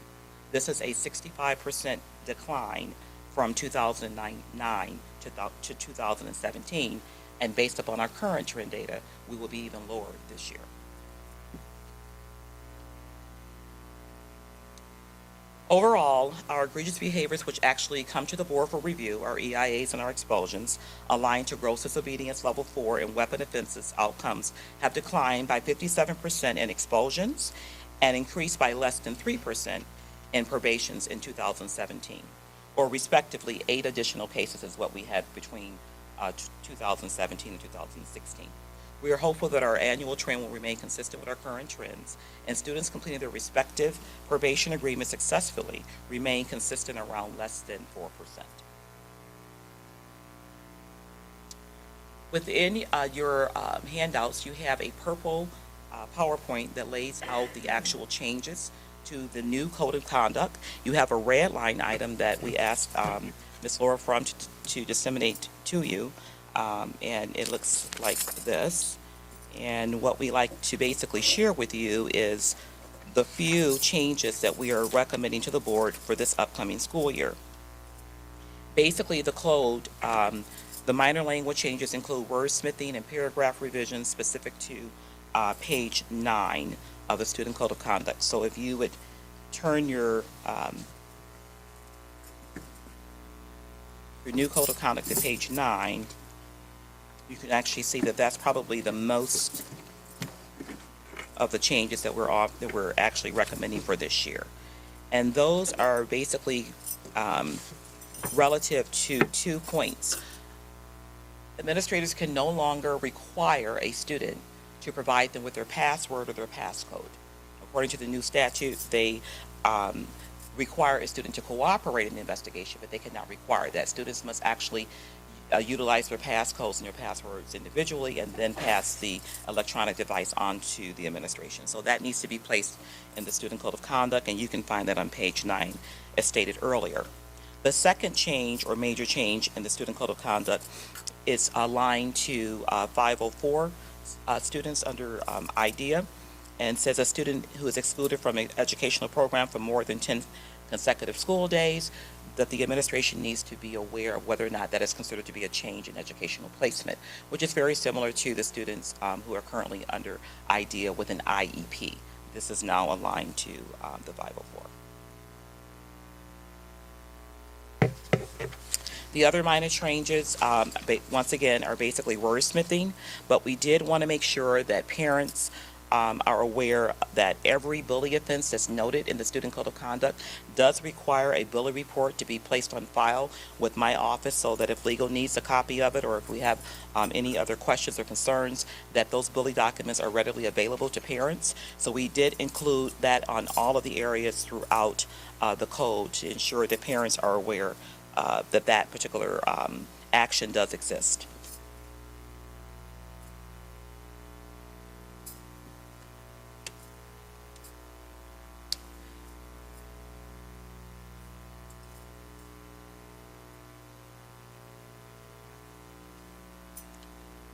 This is a 65% decline from 2009 to 2017, and based upon our current trend data, we will be even lower this year. Overall, our egregious behaviors, which actually come to the board for review, our EIAs and our expulsions, aligned to gross disobedience level 4 and weapon offenses outcomes, have declined by 57% in expulsions and increased by less than 3% in probations in 2017, or respectively 8 additional cases is what we had between 2017 and 2016. We are hopeful that our annual trend will remain consistent with our current trends, and students completing their respective probation agreements successfully remain consistent around less than 4%. Within your handouts, you have a purple PowerPoint that lays out the actual changes to the new code of conduct. You have a red line item that we asked Ms. Laura Frum to disseminate to you. And it looks like this. And what we like to basically share with you is the few changes that we are recommending to the board for this upcoming school year. Basically, the code, the minor language changes include wordsmithing and paragraph revisions specific to page 9 of the Student Code of Conduct. So if you would turn your new Code of Conduct to page 9, you can actually see that that's probably the most of the changes that we're actually recommending for this year. And those are basically relative to 2 points. Administrators can no longer require a student to provide them with their password or their passcode. According to the new statute, they require a student to cooperate in the investigation, but they cannot require that. Students must actually utilize their passcodes and their passwords individually and then pass the electronic device on to the administration. So that needs to be placed in the Student Code of Conduct, and you can find that on page 9 as stated earlier. The second change or major change in the Student Code of Conduct is aligned to 504 students under IDEA, and says a student who is excluded from an educational program for more than 10 consecutive school days, that the administration needs to be aware of whether or not that is considered to be a change in educational placement, which is very similar to the students who are currently under IDEA with an IEP. This is now aligned to the 504. The other minor changes, once again, are basically wordsmithing, but we did want to make sure that parents are aware that every bully offense that's noted in the Student Code of Conduct does require a bully report to be placed on file with my office, so that if legal needs a copy of it, or if we have any other questions or concerns, that those bully documents are readily available to parents. So we did include that on all of the areas throughout the code to ensure that parents are aware that that particular action does exist.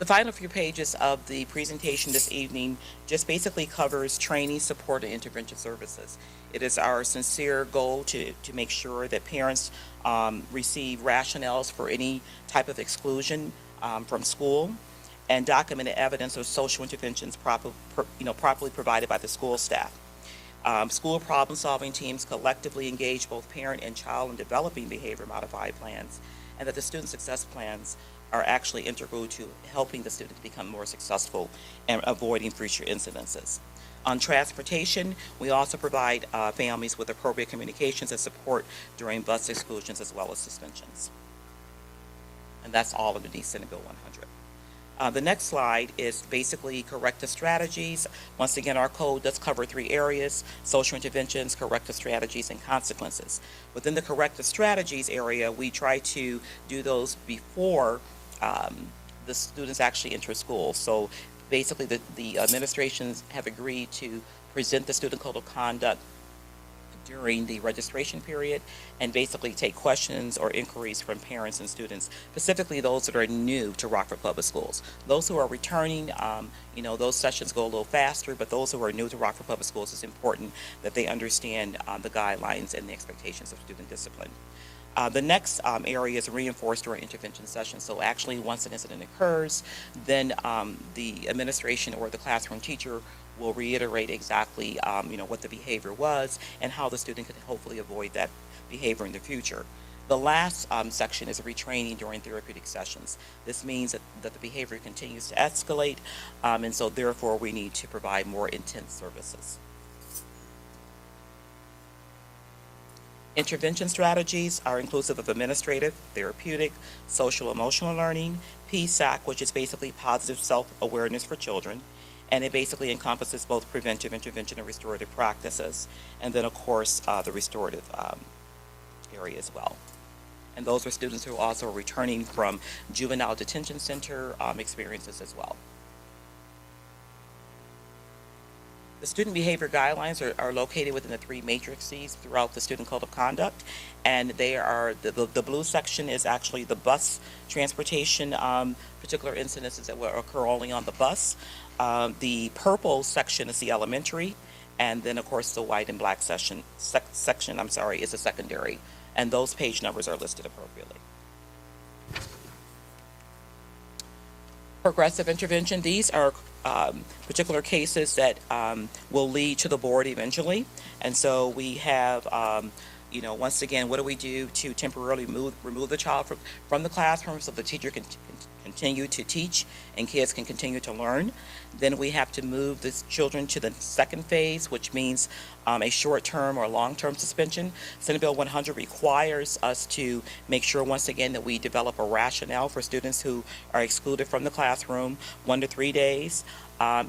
The final few pages of the presentation this evening just basically covers training, support, and intervention services. It is our sincere goal to make sure that parents receive rationales for any type of exclusion from school, and documented evidence of social interventions properly provided by the school staff. School problem-solving teams collectively engage both parent and child in developing behavior modified plans, and that the student success plans are actually integral to helping the student become more successful and avoiding future incidences. On transportation, we also provide families with appropriate communications and support during bus exclusions as well as suspensions. And that's all underneath Senate Bill 100. The next slide is basically corrective strategies. Once again, our code does cover 3 areas: social interventions, corrective strategies, and consequences. Within the corrective strategies area, we try to do those before the students actually enter school. So basically, the administrations have agreed to present the student code of conduct during the registration period and basically take questions or inquiries from parents and students, specifically those that are new to Rockford Public Schools. Those who are returning, those sessions go a little faster, but those who are new to Rockford Public Schools, it's important that they understand the guidelines and the expectations of student discipline. The next area is reinforced during intervention sessions. So actually, once an incident occurs, then the administration or the classroom teacher will reiterate exactly what the behavior was and how the student could hopefully avoid that behavior in the future. The last section is retraining during therapeutic sessions. This means that the behavior continues to escalate, and so therefore we need to provide more intense services. Intervention strategies are inclusive of administrative, therapeutic, social emotional learning, PSAC, which is basically positive self-awareness for children, and it basically encompasses both preventive, intervention, and restorative practices, and then of course the restorative area as well. And those are students who also are returning from juvenile detention center experiences as well. The student behavior guidelines are located within the 3 matrices throughout the student code of conduct, and they are, the blue section is actually the bus transportation, particular incidences that will occur only on the bus. The purple section is the elementary, and then of course the white and black section is the secondary, and those page numbers are listed appropriately. Progressive intervention, these are particular cases that will lead to the board eventually. And so we have, once again, what do we do to temporarily remove the child from the classroom so the teacher can continue to teach and kids can continue to learn? Then we have to move the children to the second phase, which means a short-term or long-term suspension. Senate Bill 100 requires us to make sure, once again, that we develop a rationale for students who are excluded from the classroom, 1 to 3 days,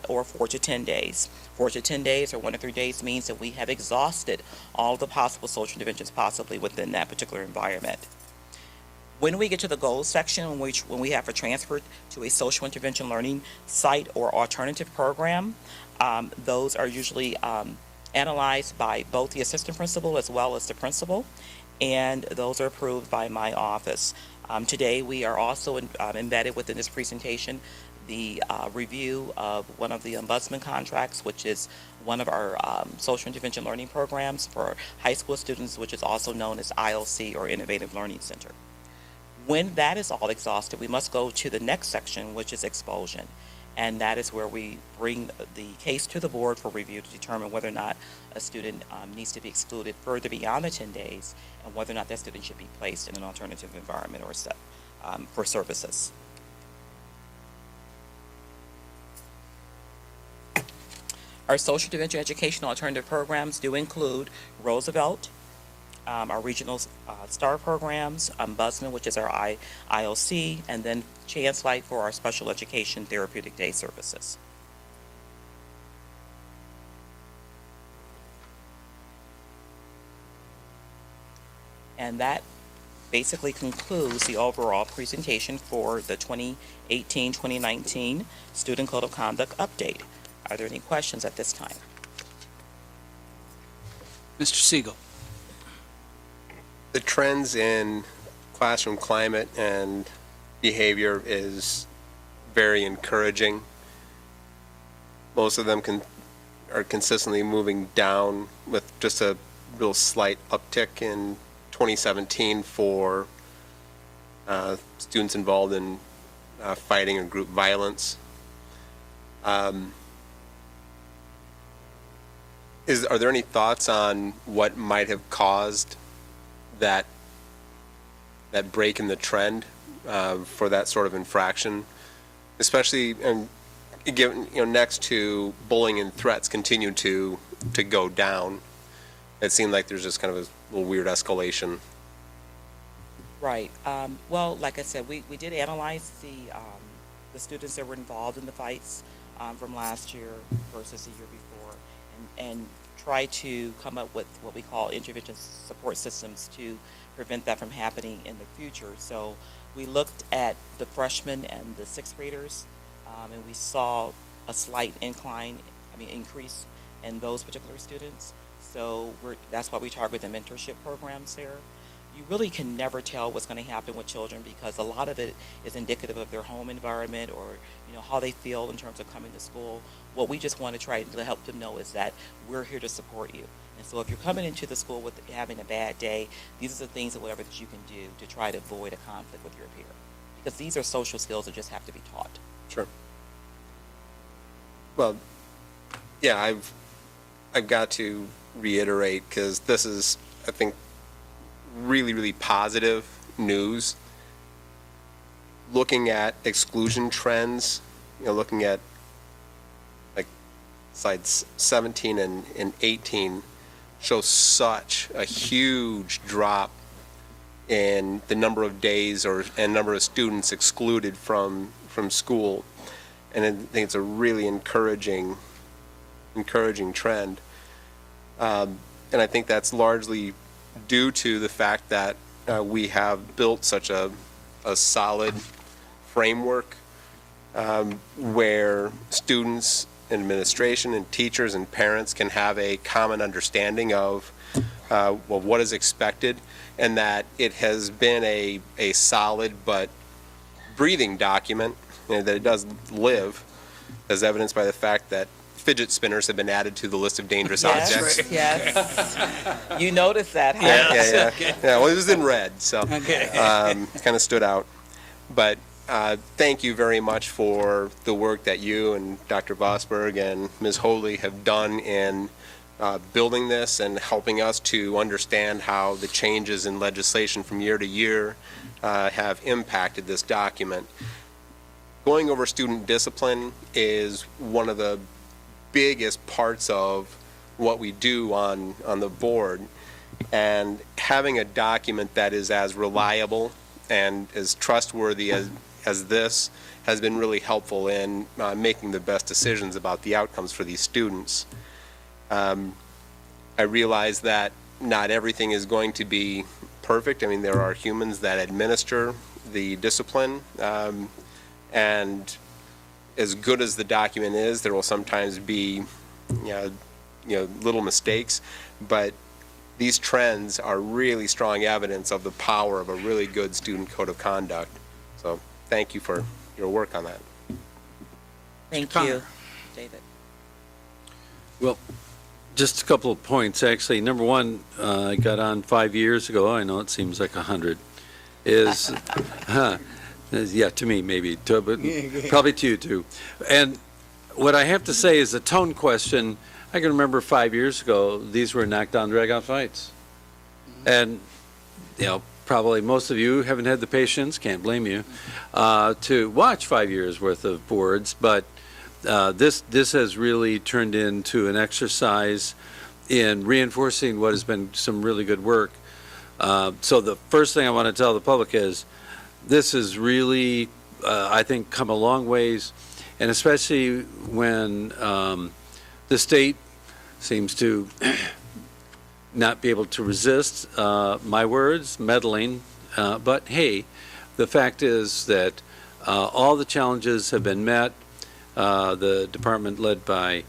or 4 to 10 days. 4 to 10 days or 1 to 3 days means that we have exhausted all the possible social interventions possibly within that particular environment. When we get to the goals section, when we have a transfer to a social intervention learning site or alternative program, those are usually analyzed by both the assistant principal as well as the principal, and those are approved by my office. Today, we are also embedded within this presentation the review of one of the ombudsman contracts, which is one of our social intervention learning programs for high school students, which is also known as ILC or Innovative Learning Center. When that is all exhausted, we must go to the next section, which is expulsion. And that is where we bring the case to the board for review to determine whether or not a student needs to be excluded further beyond the 10 days and whether or not that student should be placed in an alternative environment or set for services. Our social intervention educational alternative programs do include Roosevelt, our regional STAR programs, Ombudsman, which is our IOC, and then Chance Light for our special education therapeutic day services. And that basically concludes the overall presentation for the 2018-2019 Student Code of Conduct update. Are there any questions at this time? Mr. Siegel. The trends in classroom climate and behavior is very encouraging. Most of them are consistently moving down, with just a real slight uptick in 2017 for students involved in fighting or group violence. Are there any thoughts on what might have caused that break in the trend for that sort of infraction, especially given, next to bullying and threats continue to go down? It seemed like there's just kind of a little weird escalation. Right. Well, like I said, we did analyze the students that were involved in the fights from last year versus the year before, and try to come up with what we call intervention support systems to prevent that from happening in the future. So we looked at the freshmen and the sixth graders, and we saw a slight increase in those particular students. So that's why we target the mentorship programs there. You really can never tell what's going to happen with children, because a lot of it is indicative of their home environment, or how they feel in terms of coming to school. What we just want to try to help them know is that we're here to support you. And so if you're coming into the school with having a bad day, these are the things that whatever that you can do to try to avoid a conflict with your peer, because these are social skills that just have to be taught. Sure. Well, yeah, I've got to reiterate, because this is, I think, really, really positive news. Looking at exclusion trends, looking at like slides 17 and 18 shows such a huge drop in the number of days and number of students excluded from school. And I think it's a really encouraging trend. And I think that's largely due to the fact that we have built such a solid framework where students and administration and teachers and parents can have a common understanding of what is expected, and that it has been a solid but breathing document, that it does live, as evidenced by the fact that fidget spinners have been added to the list of dangerous objects. Yes. You noticed that, huh? Yeah. Well, it was in red, so kind of stood out. But thank you very much for the work that you and Dr. Vosberg and Ms. Holy have done in building this and helping us to understand how the changes in legislation from year to year have impacted this document. Going over student discipline is one of the biggest parts of what we do on the board, and having a document that is as reliable and as trustworthy as this has been really helpful in making the best decisions about the outcomes for these students. I realize that not everything is going to be perfect. I mean, there are humans that administer the discipline, and as good as the document is, there will sometimes be little mistakes, but these trends are really strong evidence of the power of a really good student code of conduct. So thank you for your work on that. Thank you, David. Well, just a couple of points, actually. Number one, I got on 5 years ago. I know it seems like 100. Yeah, to me maybe, but probably to you too. And what I have to say is a tone question. I can remember 5 years ago, these were knockdown, drag-out fights. And, probably most of you haven't had the patience, can't blame you, to watch 5 years worth of boards, but this has really turned into an exercise in reinforcing what has been some really good work. So the first thing I want to tell the public is, this has really, I think, come a long ways, and especially when the state seems to not be able to resist my words, meddling, but hey, the fact is that all the challenges have been met. The department led by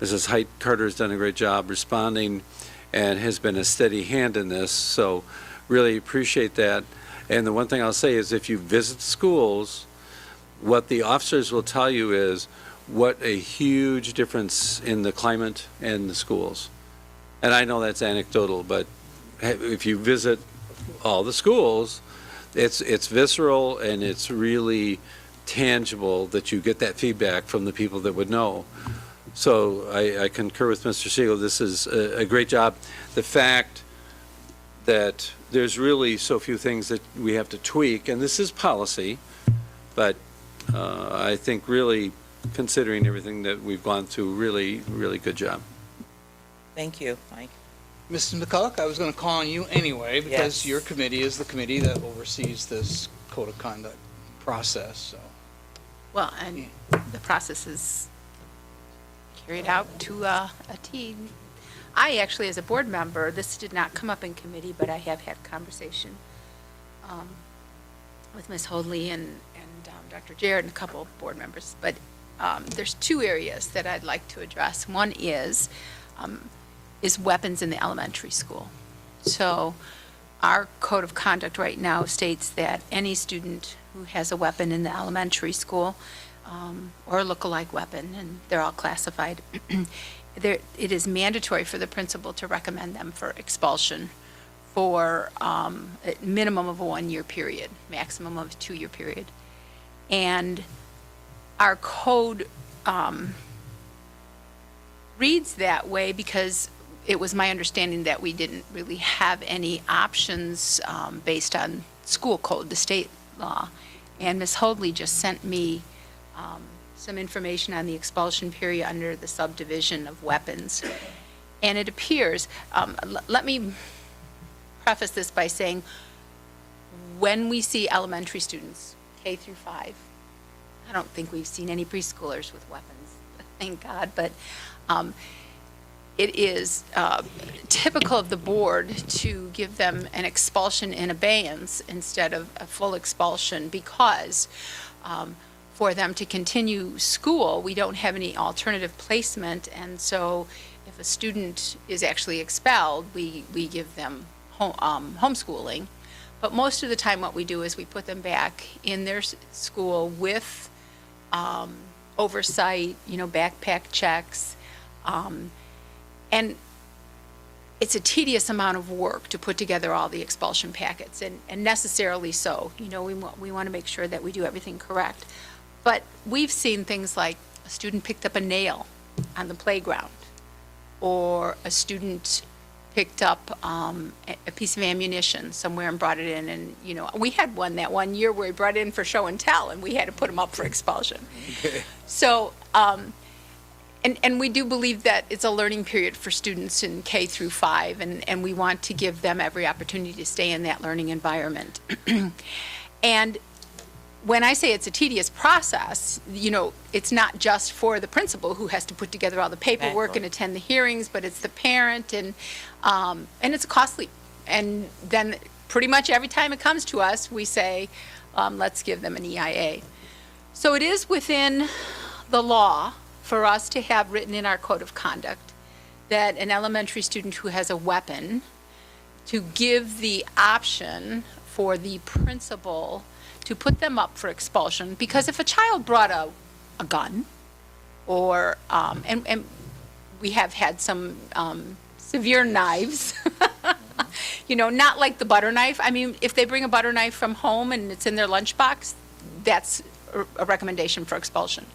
Mrs. Height Carter has done a great job responding and has been a steady hand in this, so really appreciate that. And the one thing I'll say is, if you visit schools, what the officers will tell you is what a huge difference in the climate and the schools. And I know that's anecdotal, but if you visit all the schools, it's visceral and it's really tangible that you get that feedback from the people that would know. So I concur with Mr. Siegel. This is a great job. The fact that there's really so few things that we have to tweak, and this is policy, but I think really considering everything that we've gone through, really, really good job. Thank you, Mike. Mr. McCulloch, I was going to call on you anyway, because Yes. your committee is the committee that oversees this code of conduct process, so. Well, and the process is carried out to a T. I actually, as a board member, this did not come up in committee, but I have had conversation with Ms. Hoadley and Dr. Jared and a couple of board members. But there's two areas that I'd like to address. One is weapons in the elementary school. So our code of conduct right now states that any student who has a weapon in the elementary school or a look-alike weapon, and they're all classified, it is mandatory for the principal to recommend them for expulsion for a minimum of a 1-year period, maximum of a 2-year period. And our code reads that way because it was my understanding that we didn't really have any options based on school code, the state law. And Ms. Hoadley just sent me some information on the expulsion period under the subdivision of weapons. And it appears, let me preface this by saying, when we see elementary students, K through 5, I don't think we've seen any preschoolers with weapons, thank God, but it is typical of the board to give them an expulsion in abeyance instead of a full expulsion because for them to continue school, we don't have any alternative placement, and so if a student is actually expelled, we give them homeschooling. But most of the time what we do is we put them back in their school with oversight, backpack checks, and it's a tedious amount of work to put together all the expulsion packets, and necessarily so. We want to make sure that we do everything correct. But we've seen things like a student picked up a nail on the playground, or a student picked up a piece of ammunition somewhere and brought it in, and we had one that 1 year where he brought it in for show and tell, and we had to put him up for expulsion. Okay. So, and we do believe that it's a learning period for students in K through 5, and we want to give them every opportunity to stay in that learning environment. And when I say it's a tedious process, it's not just for the principal who has to put together all the paperwork and attend the hearings, but it's the parent, and it's costly. And then pretty much every time it comes to us, we say, let's give them an EIA. So it is within the law for us to have written in our code of conduct that an elementary student who has a weapon, to give the option for the principal to put them up for expulsion, because if a child brought a gun, or, and we have had some severe knives, not like the butter knife. I mean, if they bring a butter knife from home and it's in their lunchbox, that's a recommendation for expulsion.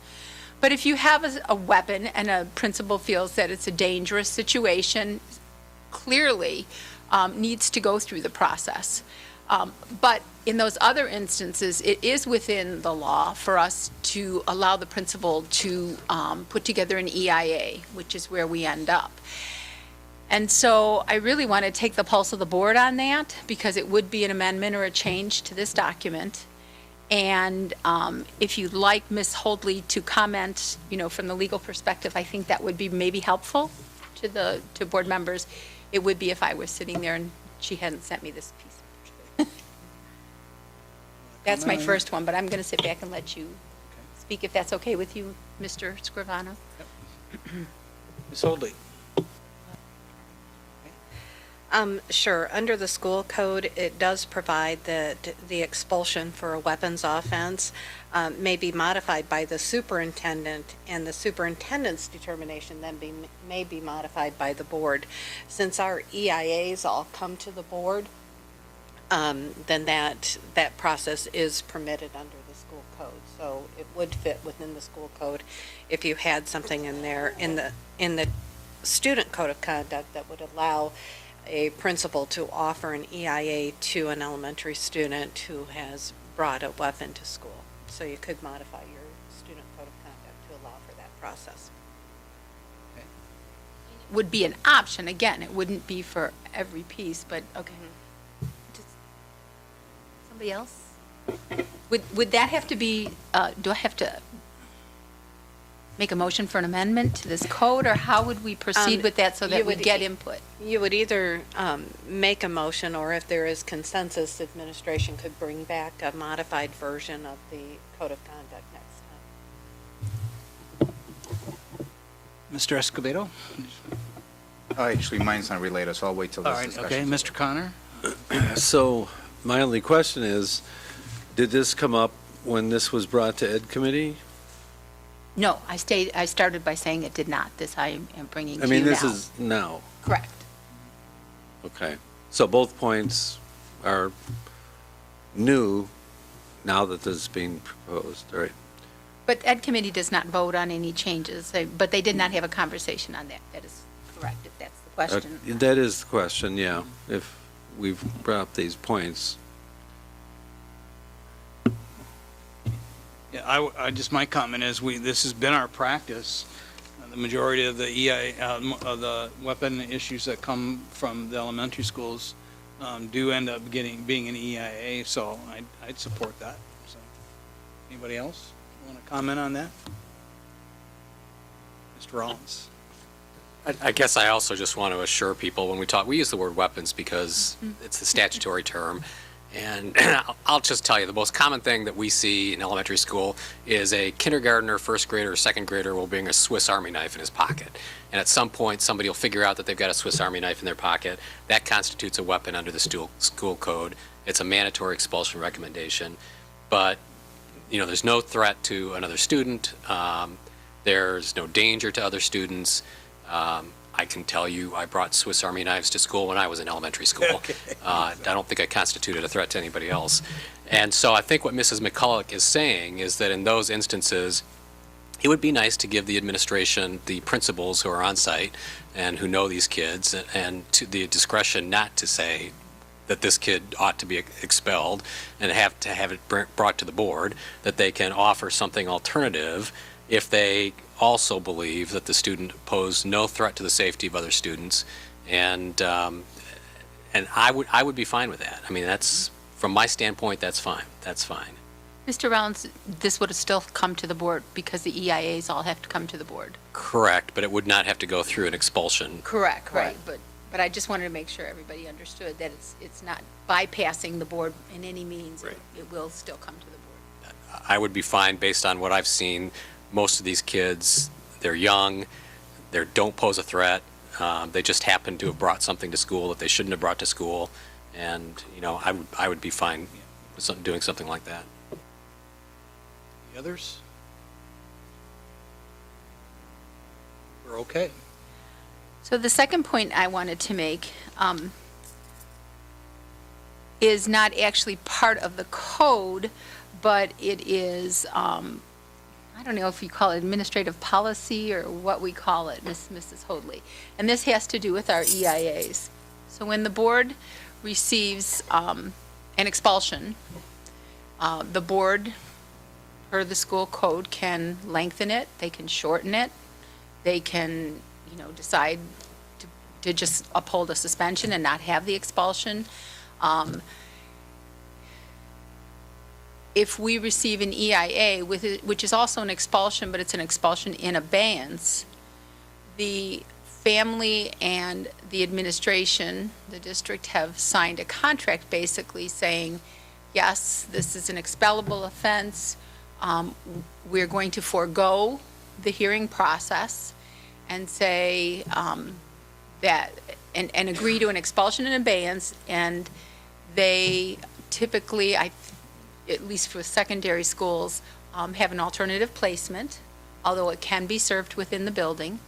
But if you have a weapon and a principal feels that it's a dangerous situation, clearly needs to go through the process. But in those other instances, it is within the law for us to allow the principal to put together an EIA, which is where we end up. And so I really want to take the pulse of the board on that, because it would be an amendment or a change to this document. And if you'd like Ms. Hoadley to comment, from the legal perspective, I think that would be maybe helpful to board members. It would be if I was sitting there and she hadn't sent me this piece. That's my first one, but I'm going to sit back and let you speak, if that's okay with you, Mr. Scrivano. Ms. Hoadley. Sure. Under the school code, it does provide that the expulsion for a weapons offense may be modified by the superintendent, and the superintendent's determination then may be modified by the board. Since our EIAs all come to the board, then that process is permitted under the school code. So it would fit within the school code if you had something in there in the student code of conduct that would allow a principal to offer an EIA to an elementary student who has brought a weapon to school. So you could modify your student code of conduct to allow for that process. Would be an option, again, it wouldn't be for every piece, but, okay. Just- Somebody else? Would that have to be, do I have to make a motion for an amendment to this code, or how would we proceed with that so that we get input? You would either make a motion, or if there is consensus, administration could bring back a modified version of the code of conduct next time. Mr. Escobedo? Actually, mine's not related, so I'll wait till All this right, discussion. okay. Mr. Connor? So my only question is, did this come up when this was brought to Ed Committee? No, I started by saying it did not. This I am bringing to I you mean, now. this is now. Correct. Okay. So both points are new now that this is being proposed, all right? But Ed Committee does not vote on any changes, but they did not have a conversation on that. That is correct, if that's the question. That is the question, yeah, if we've brought up these points. Yeah, just my comment is this has been our practice. The majority of the of the weapon issues that come from the elementary schools do end up being an EIA, so I'd support that. So, anybody else want to comment on that? Mr. Rollins. I guess I also just want to assure people when we use the word weapons because it's the statutory term. And I'll just tell you, the most common thing that we see in elementary school is a kindergartner, first grader, or second grader will bring a Swiss Army knife in his pocket. And at some point, somebody will figure out that they've got a Swiss Army knife in their pocket. That constitutes a weapon under the school code. It's a mandatory expulsion recommendation. But, there's no threat to another student. There's no danger to other students. I can tell you I brought Swiss Army knives to school when I was in elementary school. Okay. I don't think I constituted a threat to anybody else. And so I think what Mrs. McCulloch is saying is that in those instances, it would be nice to give the administration, the principals who are on site and who know these kids, and to the discretion not to say that this kid ought to be expelled and have to have it brought to the board, that they can offer something alternative if they also believe that the student posed no threat to the safety of other students, and I would be fine with that. I mean, that's, from my standpoint, that's fine. That's fine. Mr. Rollins, this would have still come to the board because the EIAs all have to come to the board. Correct, but it would not have to go through an expulsion. Correct, right. But I just wanted to make sure everybody understood that it's not bypassing the board in any means. Right. It will still come to the board. I would be fine based on what I've seen. Most of these kids, they're young, they don't pose a threat. They just happen to have brought something to school that they shouldn't have brought to school, and I would be fine with doing something like that. The others? We're okay. So the second point I wanted to make is not actually part of the code, but it is, I don't know if you call it administrative policy or what we call it, Mrs. Hoadley. And this has to do with our EIAs. So when the board receives an expulsion, the board, per the school code, can lengthen it, they can shorten it, they can, decide to just uphold a suspension and not have the expulsion. If we receive an EIA, which is also an expulsion, but it's an expulsion in abeyance, the family and the administration, the district, have signed a contract basically saying, yes, this is an expellable offense. We're going to forego the hearing process and say that and agree to an expulsion and abeyance, and they typically, at least for secondary schools, have an alternative placement, although it can be served within the building.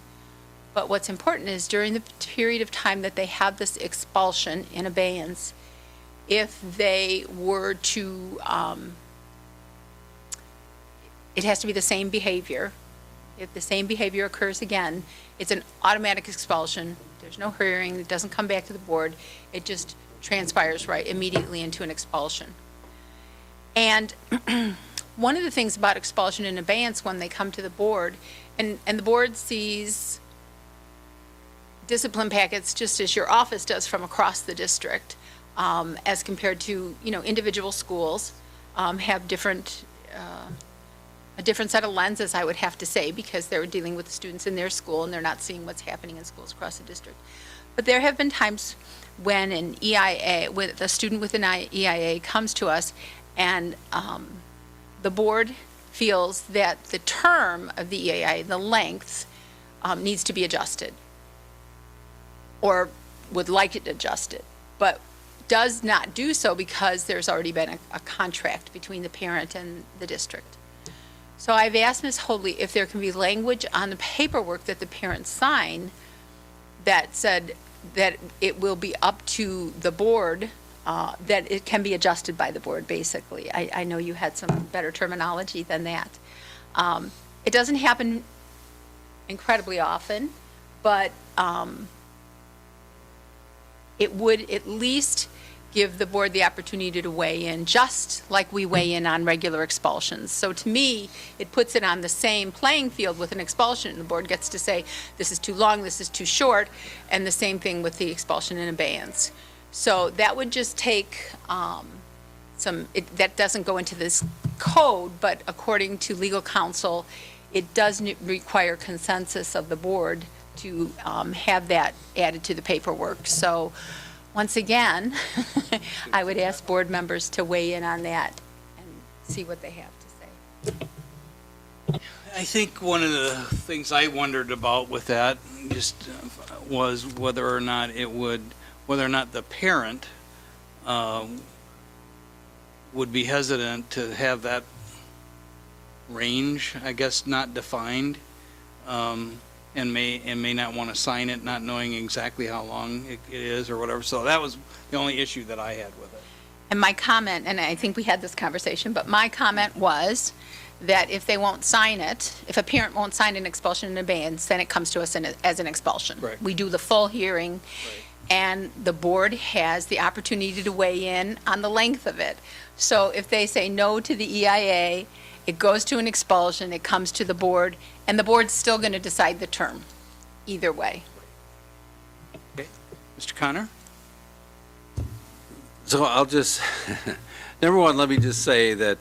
But what's important is during the period of time that they have this expulsion and abeyance, if they were to, it has to be the same behavior. If the same behavior occurs again, it's an automatic expulsion. There's no hearing, it doesn't come back to the board. It just transpires right immediately into an expulsion. And one of the things about expulsion and abeyance when they come to the board, and the board sees discipline packets just as your office does from across the district, as compared to, individual schools have different, a different set of lenses, I would have to say, because they're dealing with the students in their school and they're not seeing what's happening in schools across the district. But there have been times when an EIA, with a student with an EIA comes to us and the board feels that the term of the EIA, the length, needs to be adjusted or would like it adjusted, but does not do so because there's already been a contract between the parent and the district. So I've asked Ms. Hoadley if there can be language on the paperwork that the parents sign that said that it will be up to the board, that it can be adjusted by the board, basically. I know you had some better terminology than that. It doesn't happen incredibly often, but it would at least give the board the opportunity to weigh in, just like we weigh in on regular expulsions. So to me, it puts it on the same playing field with an expulsion. The board gets to say, this is too long, this is too short, and the same thing with the expulsion and abeyance. So that would just take that doesn't go into this code, but according to legal counsel, it does require consensus of the board to have that added to the paperwork. So once again, I would ask board members to weigh in on that and see what they have to say. I think one of the things I wondered about with that just was whether or not the parent would be hesitant to have that range, I guess, not defined, and may not want to sign it, not knowing exactly how long it is or whatever. So that was the only issue that I had with it. And my comment, and I think we had this conversation, but my comment was that if they won't sign it, if a parent won't sign an expulsion and abeyance, then it comes to us as an expulsion. Right. We do the full hearing, and the board has the opportunity to weigh in on the length of it. So if they say no to the EIA, it goes to an expulsion, it comes to the board, and the board's still going to decide the term, either way. Okay. Mr. Connor? So I'll just, number one, let me just say that,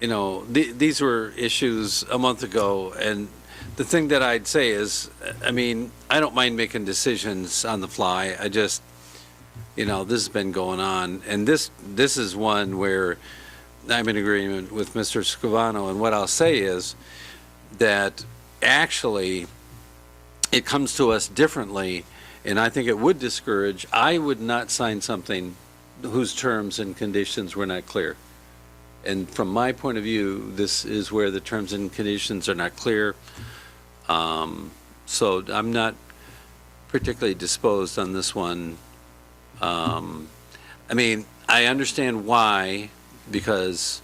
these were issues a month ago, and the thing that I'd say is, I don't mind making decisions on the fly. I just, this has been going on, and this is one where I'm in agreement with Mr. Scavano, and what I'll say is that actually it comes to us differently, and I think it would discourage. I would not sign something whose terms and conditions were not clear. And from my point of view, this is where the terms and conditions are not clear. So I'm not particularly disposed on this one. I understand why, because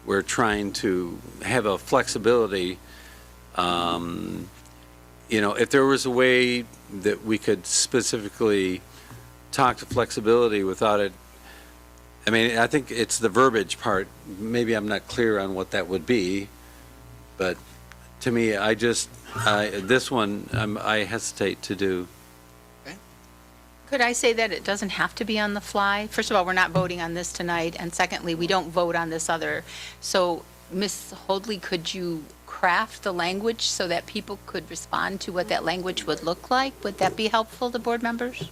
we're trying to have a flexibility. If there was a way that we could specifically talk to flexibility without it, I think it's the verbiage part. Maybe I'm not clear on what that would be, but to me, this one, I hesitate to do. Could I say that it doesn't have to be on the fly? First of all, we're not voting on this tonight, and secondly, we don't vote on this other. So, Ms. Hoadley, could you craft the language so that people could respond to what that language would look like? Would that be helpful to board members?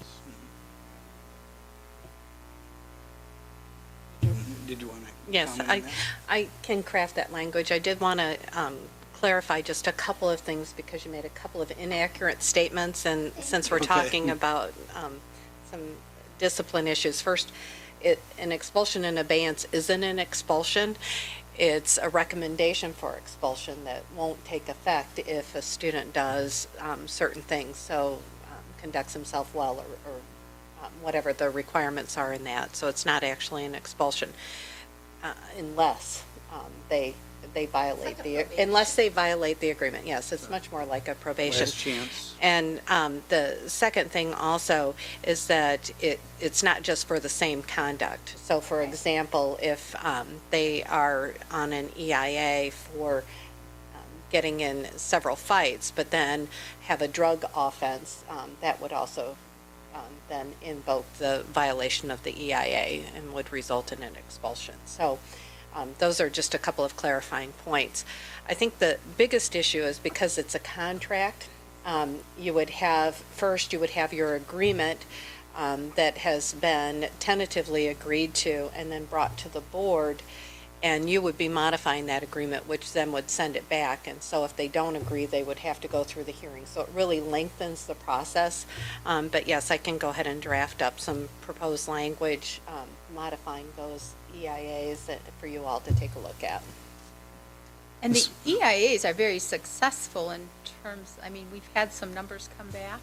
Did you want to? Yes, I can craft that language. I did want to clarify just a couple of things because you made a couple of inaccurate statements, and since we're talking about some discipline issues. First, an expulsion in abeyance isn't an expulsion. It's a recommendation for expulsion that won't take effect if a student does certain things, so conducts himself well or whatever the requirements are in that. So it's not actually an expulsion unless they violate unless they violate the agreement. Yes, it's much more like a probation. Last chance. And the second thing also is that it's not just for the same conduct. So for example, if they are on an EIA for getting in several fights, but then have a drug offense, that would also then invoke the violation of the EIA and would result in an expulsion. So those are just a couple of clarifying points. I think the biggest issue is because it's a contract, you would have your agreement that has been tentatively agreed to and then brought to the board, and you would be modifying that agreement, which then would send it back. And so if they don't agree, they would have to go through the hearing. So it really lengthens the process. But yes, I can go ahead and draft up some proposed language modifying those EIAs for you all to take a look at. And the EIAs are very successful in terms, I mean, we've had some numbers come back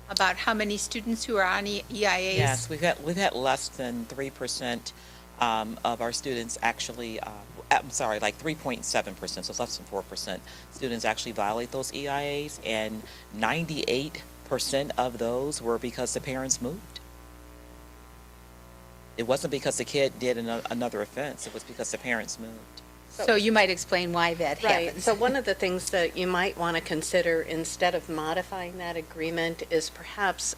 about how many students who are on EIAs. Yes, we've had less than 3% of our students actually, I'm sorry, like 3.7%, so it's less than 4% students actually violate those EIAs, and 98% of those were because the parents moved. It wasn't because the kid did another offense, it was because the parents moved. So you might explain why that Right. happens. So one of the things that you might want to consider instead of modifying that agreement is perhaps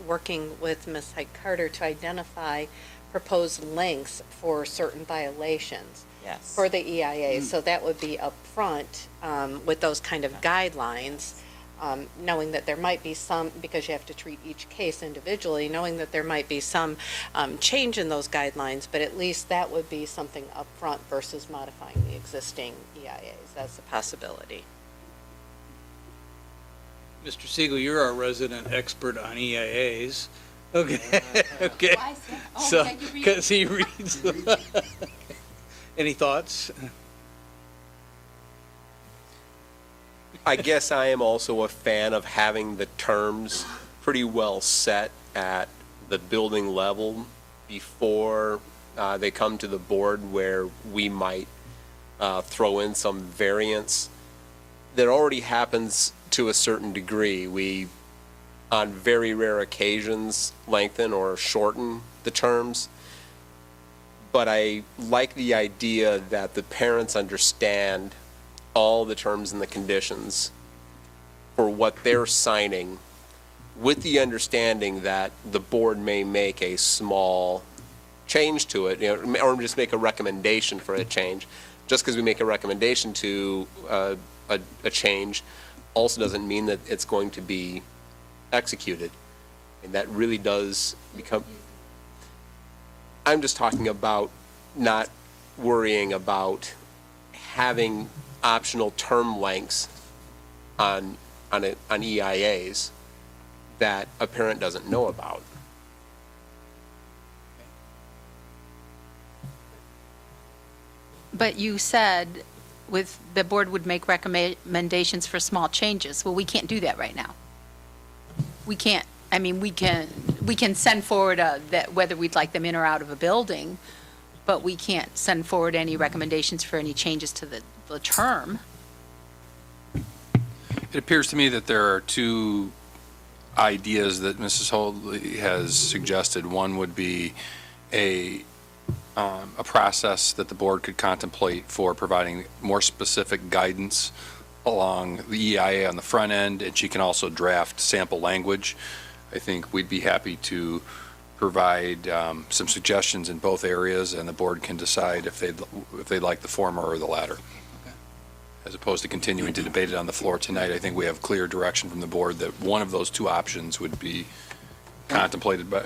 working with Ms. Hyde-Carter to identify proposed lengths for certain violations. Yes. For the EIA. So that would be upfront with those kind of guidelines, knowing that there might be some, because you have to treat each case individually, knowing that there might be some change in those guidelines, but at least that would be something upfront versus modifying the existing EIAs. That's a possibility. Mr. Siegel, you're our resident expert on EIAs. Okay, okay. So, because he reads them. Any thoughts? I guess I am also a fan of having the terms pretty well set at the building level before they come to the board, where we might throw in some variance. That already happens to a certain degree. We, on very rare occasions, lengthen or shorten the terms. But I like the idea that the parents understand all the terms and the conditions for what they're signing, with the understanding that the board may make a small change to it, or just make a recommendation for a change. Just because we make a recommendation to a change also doesn't mean that it's going to be executed. And that really does become, I'm just talking about not worrying about having optional term lengths on EIAs that a parent doesn't know about. But you said the board would make recommendations for small changes. Well, we can't do that right now. We can't, I mean, we can send forward that whether we'd like them in or out of a building, but we can't send forward any recommendations for any changes to the term. It appears to me that there are two ideas that Mrs. Holdley has suggested. One would be a process that the board could contemplate for providing more specific guidance along the EIA on the front end, and she can also draft sample language. I think we'd be happy to provide some suggestions in both areas, and the board can decide if they'd like the former or the latter. As opposed to continuing to debate it on the floor tonight, I think we have clear direction from the board that one of those two options would be contemplated by,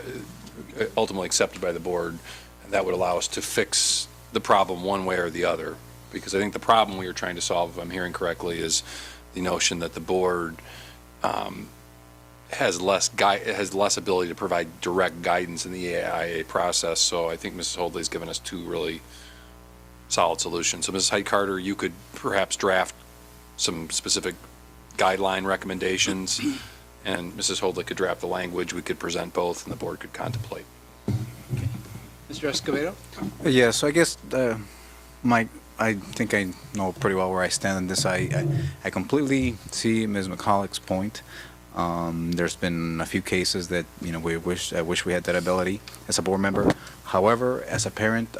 ultimately accepted by the board, and that would allow us to fix the problem one way or the other. Because I think the problem we are trying to solve, if I'm hearing correctly, is the notion that the board has less ability to provide direct guidance in the AIA process. So I think Mrs. Holdley's given us two really solid solutions. So Mrs. Hyde-Carter, you could perhaps draft some specific guideline recommendations, and Mrs. Holdley could draft the language. We could present both, and the board could contemplate. Mr. Escobedo? Yeah, so I guess I think I know pretty well where I stand on this. I completely see Ms. McCulloch's point. There's been a few cases that, I wish we had that ability as a board member. However, as a parent,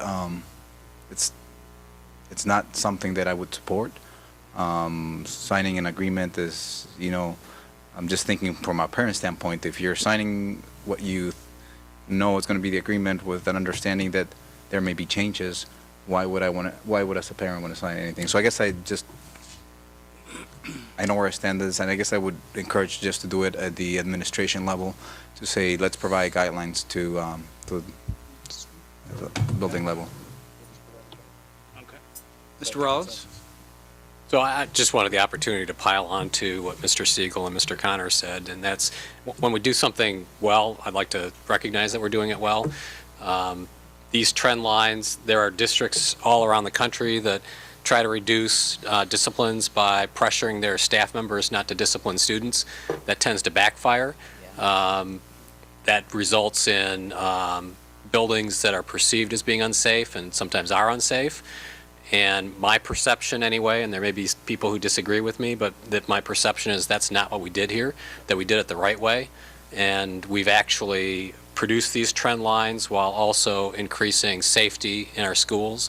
it's not something that I would support. Signing an agreement is, I'm just thinking from a parent standpoint, if you're signing what you know is going to be the agreement with an understanding that there may be changes, why would as a parent want to sign anything? So I guess I know where I stand this, and I guess I would encourage just to do it at the administration level, to say, let's provide guidelines to the building level. Okay. Mr. Rollins? So I just wanted the opportunity to pile on to what Mr. Siegel and Mr. Connor said, and that's when we do something well, I'd like to recognize that we're doing it well. These trend lines, there are districts all around the country that try to reduce disciplines by pressuring their staff members not to discipline students. That tends to backfire. That results in buildings that are perceived as being unsafe and sometimes are unsafe. And my perception anyway, and there may be people who disagree with me, but that my perception is that's not what we did here, that we did it the right way. And we've actually produced these trend lines while also increasing safety in our schools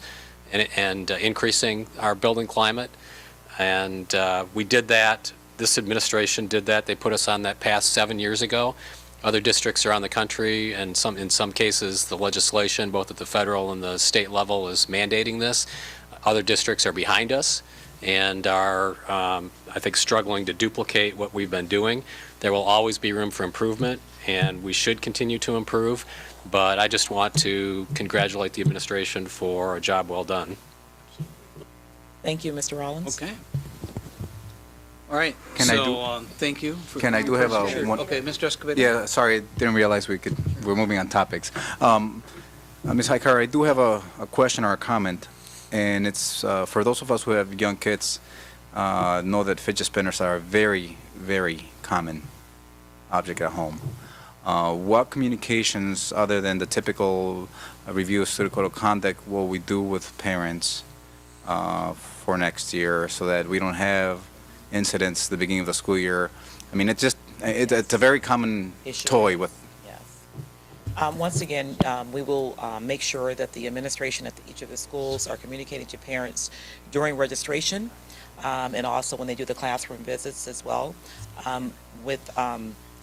and increasing our building climate. And we did that. This administration did that. They put us on that path 7 years ago. Other districts around the country, and in some cases, the legislation, both at the federal and the state level, is mandating this. Other districts are behind us and are, I think, struggling to duplicate what we've been doing. There will always be room for improvement, and we should continue to improve. But I just want to congratulate the administration for a job well done. Thank you, Mr. Rollins. Okay. All right. Thank you. Can I do have a one? Okay, Mr. Escobedo? Yeah, sorry, didn't realize we're moving on topics. Ms. Hyde-Carter, I do have a question or a comment, and it's for those of us who have young kids, know that fidget spinners are a very, very common object at home. What communications, other than the typical review of student code of conduct, will we do with parents for next year so that we don't have incidents at the beginning of the school year? I mean, it's a very common toy with. Yes. Once again, we will make sure that the administration at each of the schools are communicating to parents during registration and also when they do the classroom visits as well.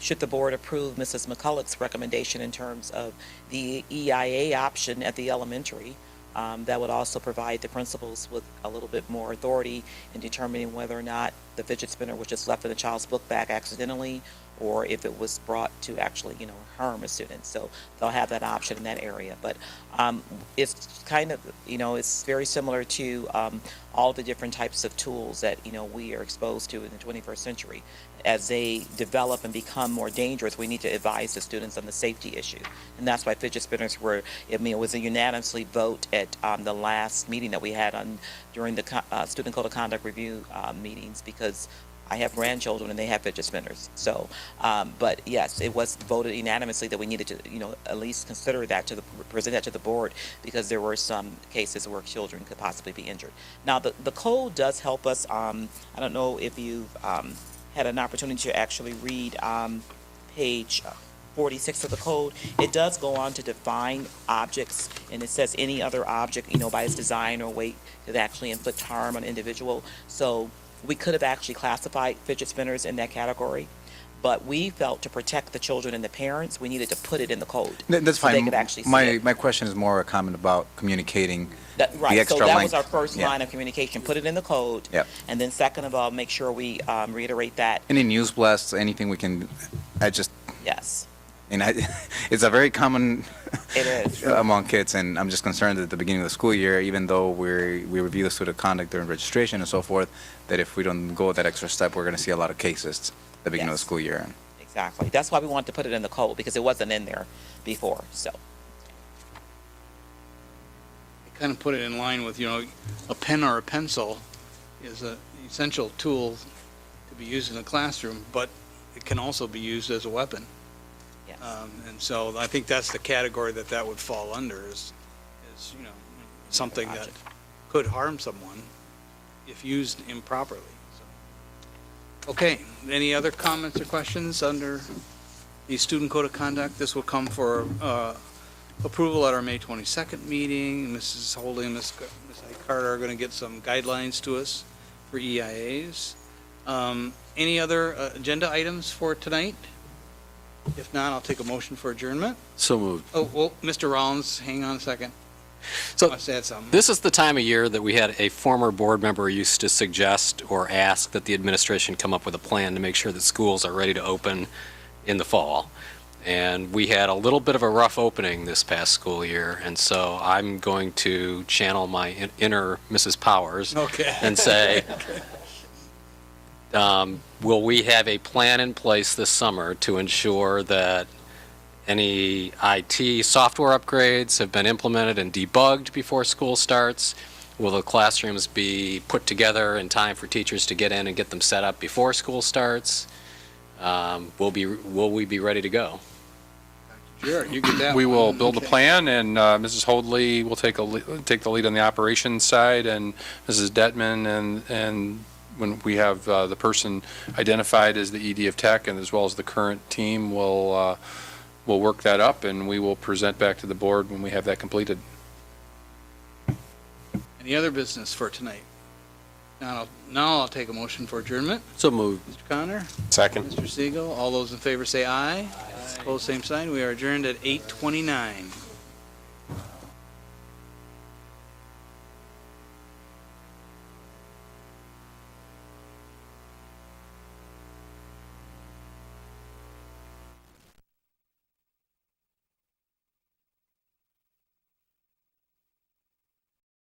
Should the board approve Mrs. McCulloch's recommendation in terms of the EIA option at the elementary, that would also provide the principals with a little bit more authority in determining whether or not the fidget spinner was just left in the child's book bag accidentally, or if it was brought to actually, harm a student. So they'll have that option in that area. But it's kind of, it's very similar to all the different types of tools that, we are exposed to in the 21st century. As they develop and become more dangerous, we need to advise the students on the safety issue. And that's why fidget spinners it was a unanimously vote at the last meeting that we had during the Student Code of Conduct review meetings, because I have grandchildren and they have fidget spinners. So, but yes, it was voted unanimously that we needed to, at least consider that present that to the board, because there were some cases where children could possibly be injured. Now, the code does help us. I don't know if you've had an opportunity to actually read page 46 of the code. It does go on to define objects, and it says any other object, by its design or weight, could actually inflict harm on an individual. So we could have actually classified fidget spinners in that category, but we felt to protect the children and the parents, we needed to put it in the code. That's so fine. They could actually see my question is more a comment about communicating the extra so that length. was our first line of communication. Put it in the code. Yep. And then second of all, make sure we reiterate that. Any news blasts, anything we can, Yes. And it's a very common It is. among kids, and I'm just concerned that at the beginning of the school year, even though we review the student conduct during registration and so forth, that if we don't go that extra step, we're going to see a lot of cases at the beginning of the Yes. school year. Exactly. That's why we wanted to put it in the code, because it wasn't in there before, so. Kind of put it in line with, a pen or a pencil is an essential tool to be used in the classroom, but it can also be used as a weapon. Yes. And so I think that's the category that would fall under is something that could harm someone if used improperly. So. Okay, any other comments or questions under the student code of conduct? This will come for approval at our May 22nd meeting. Mrs. Holding and Ms. Carter are going to get some guidelines to us for EIAs. Any other agenda items for tonight? If not, I'll take a motion for adjournment. So moved. Oh, well, Mr. Rollins, hang on a second. So Must add something. this is the time of year that we had a former board member used to suggest or ask that the administration come up with a plan to make sure that schools are ready to open in the fall. And we had a little bit of a rough opening this past school year, and so I'm going to channel my inner Mrs. Powers and say, will we have a plan in place this summer to ensure that any IT software upgrades have been implemented and debugged before school starts? Will the classrooms be put together in time for teachers to get in and get them set up before school starts? Will we be ready to go? Sure, you get that We one. will build a Okay. plan, and Mrs. Hoadley will take the lead on the operations side, and Mrs. Detman, and when we have the person identified as the ED of Tech, and as well as the current team, we'll work that up, and we will present back to the board when we have that completed. Any other business for tonight? Now I'll take a motion for adjournment. So moved. Mr. Connor? Second. Mr. Siegel? All those in favor say aye. Opposed, same sign. We are adjourned at 8:29.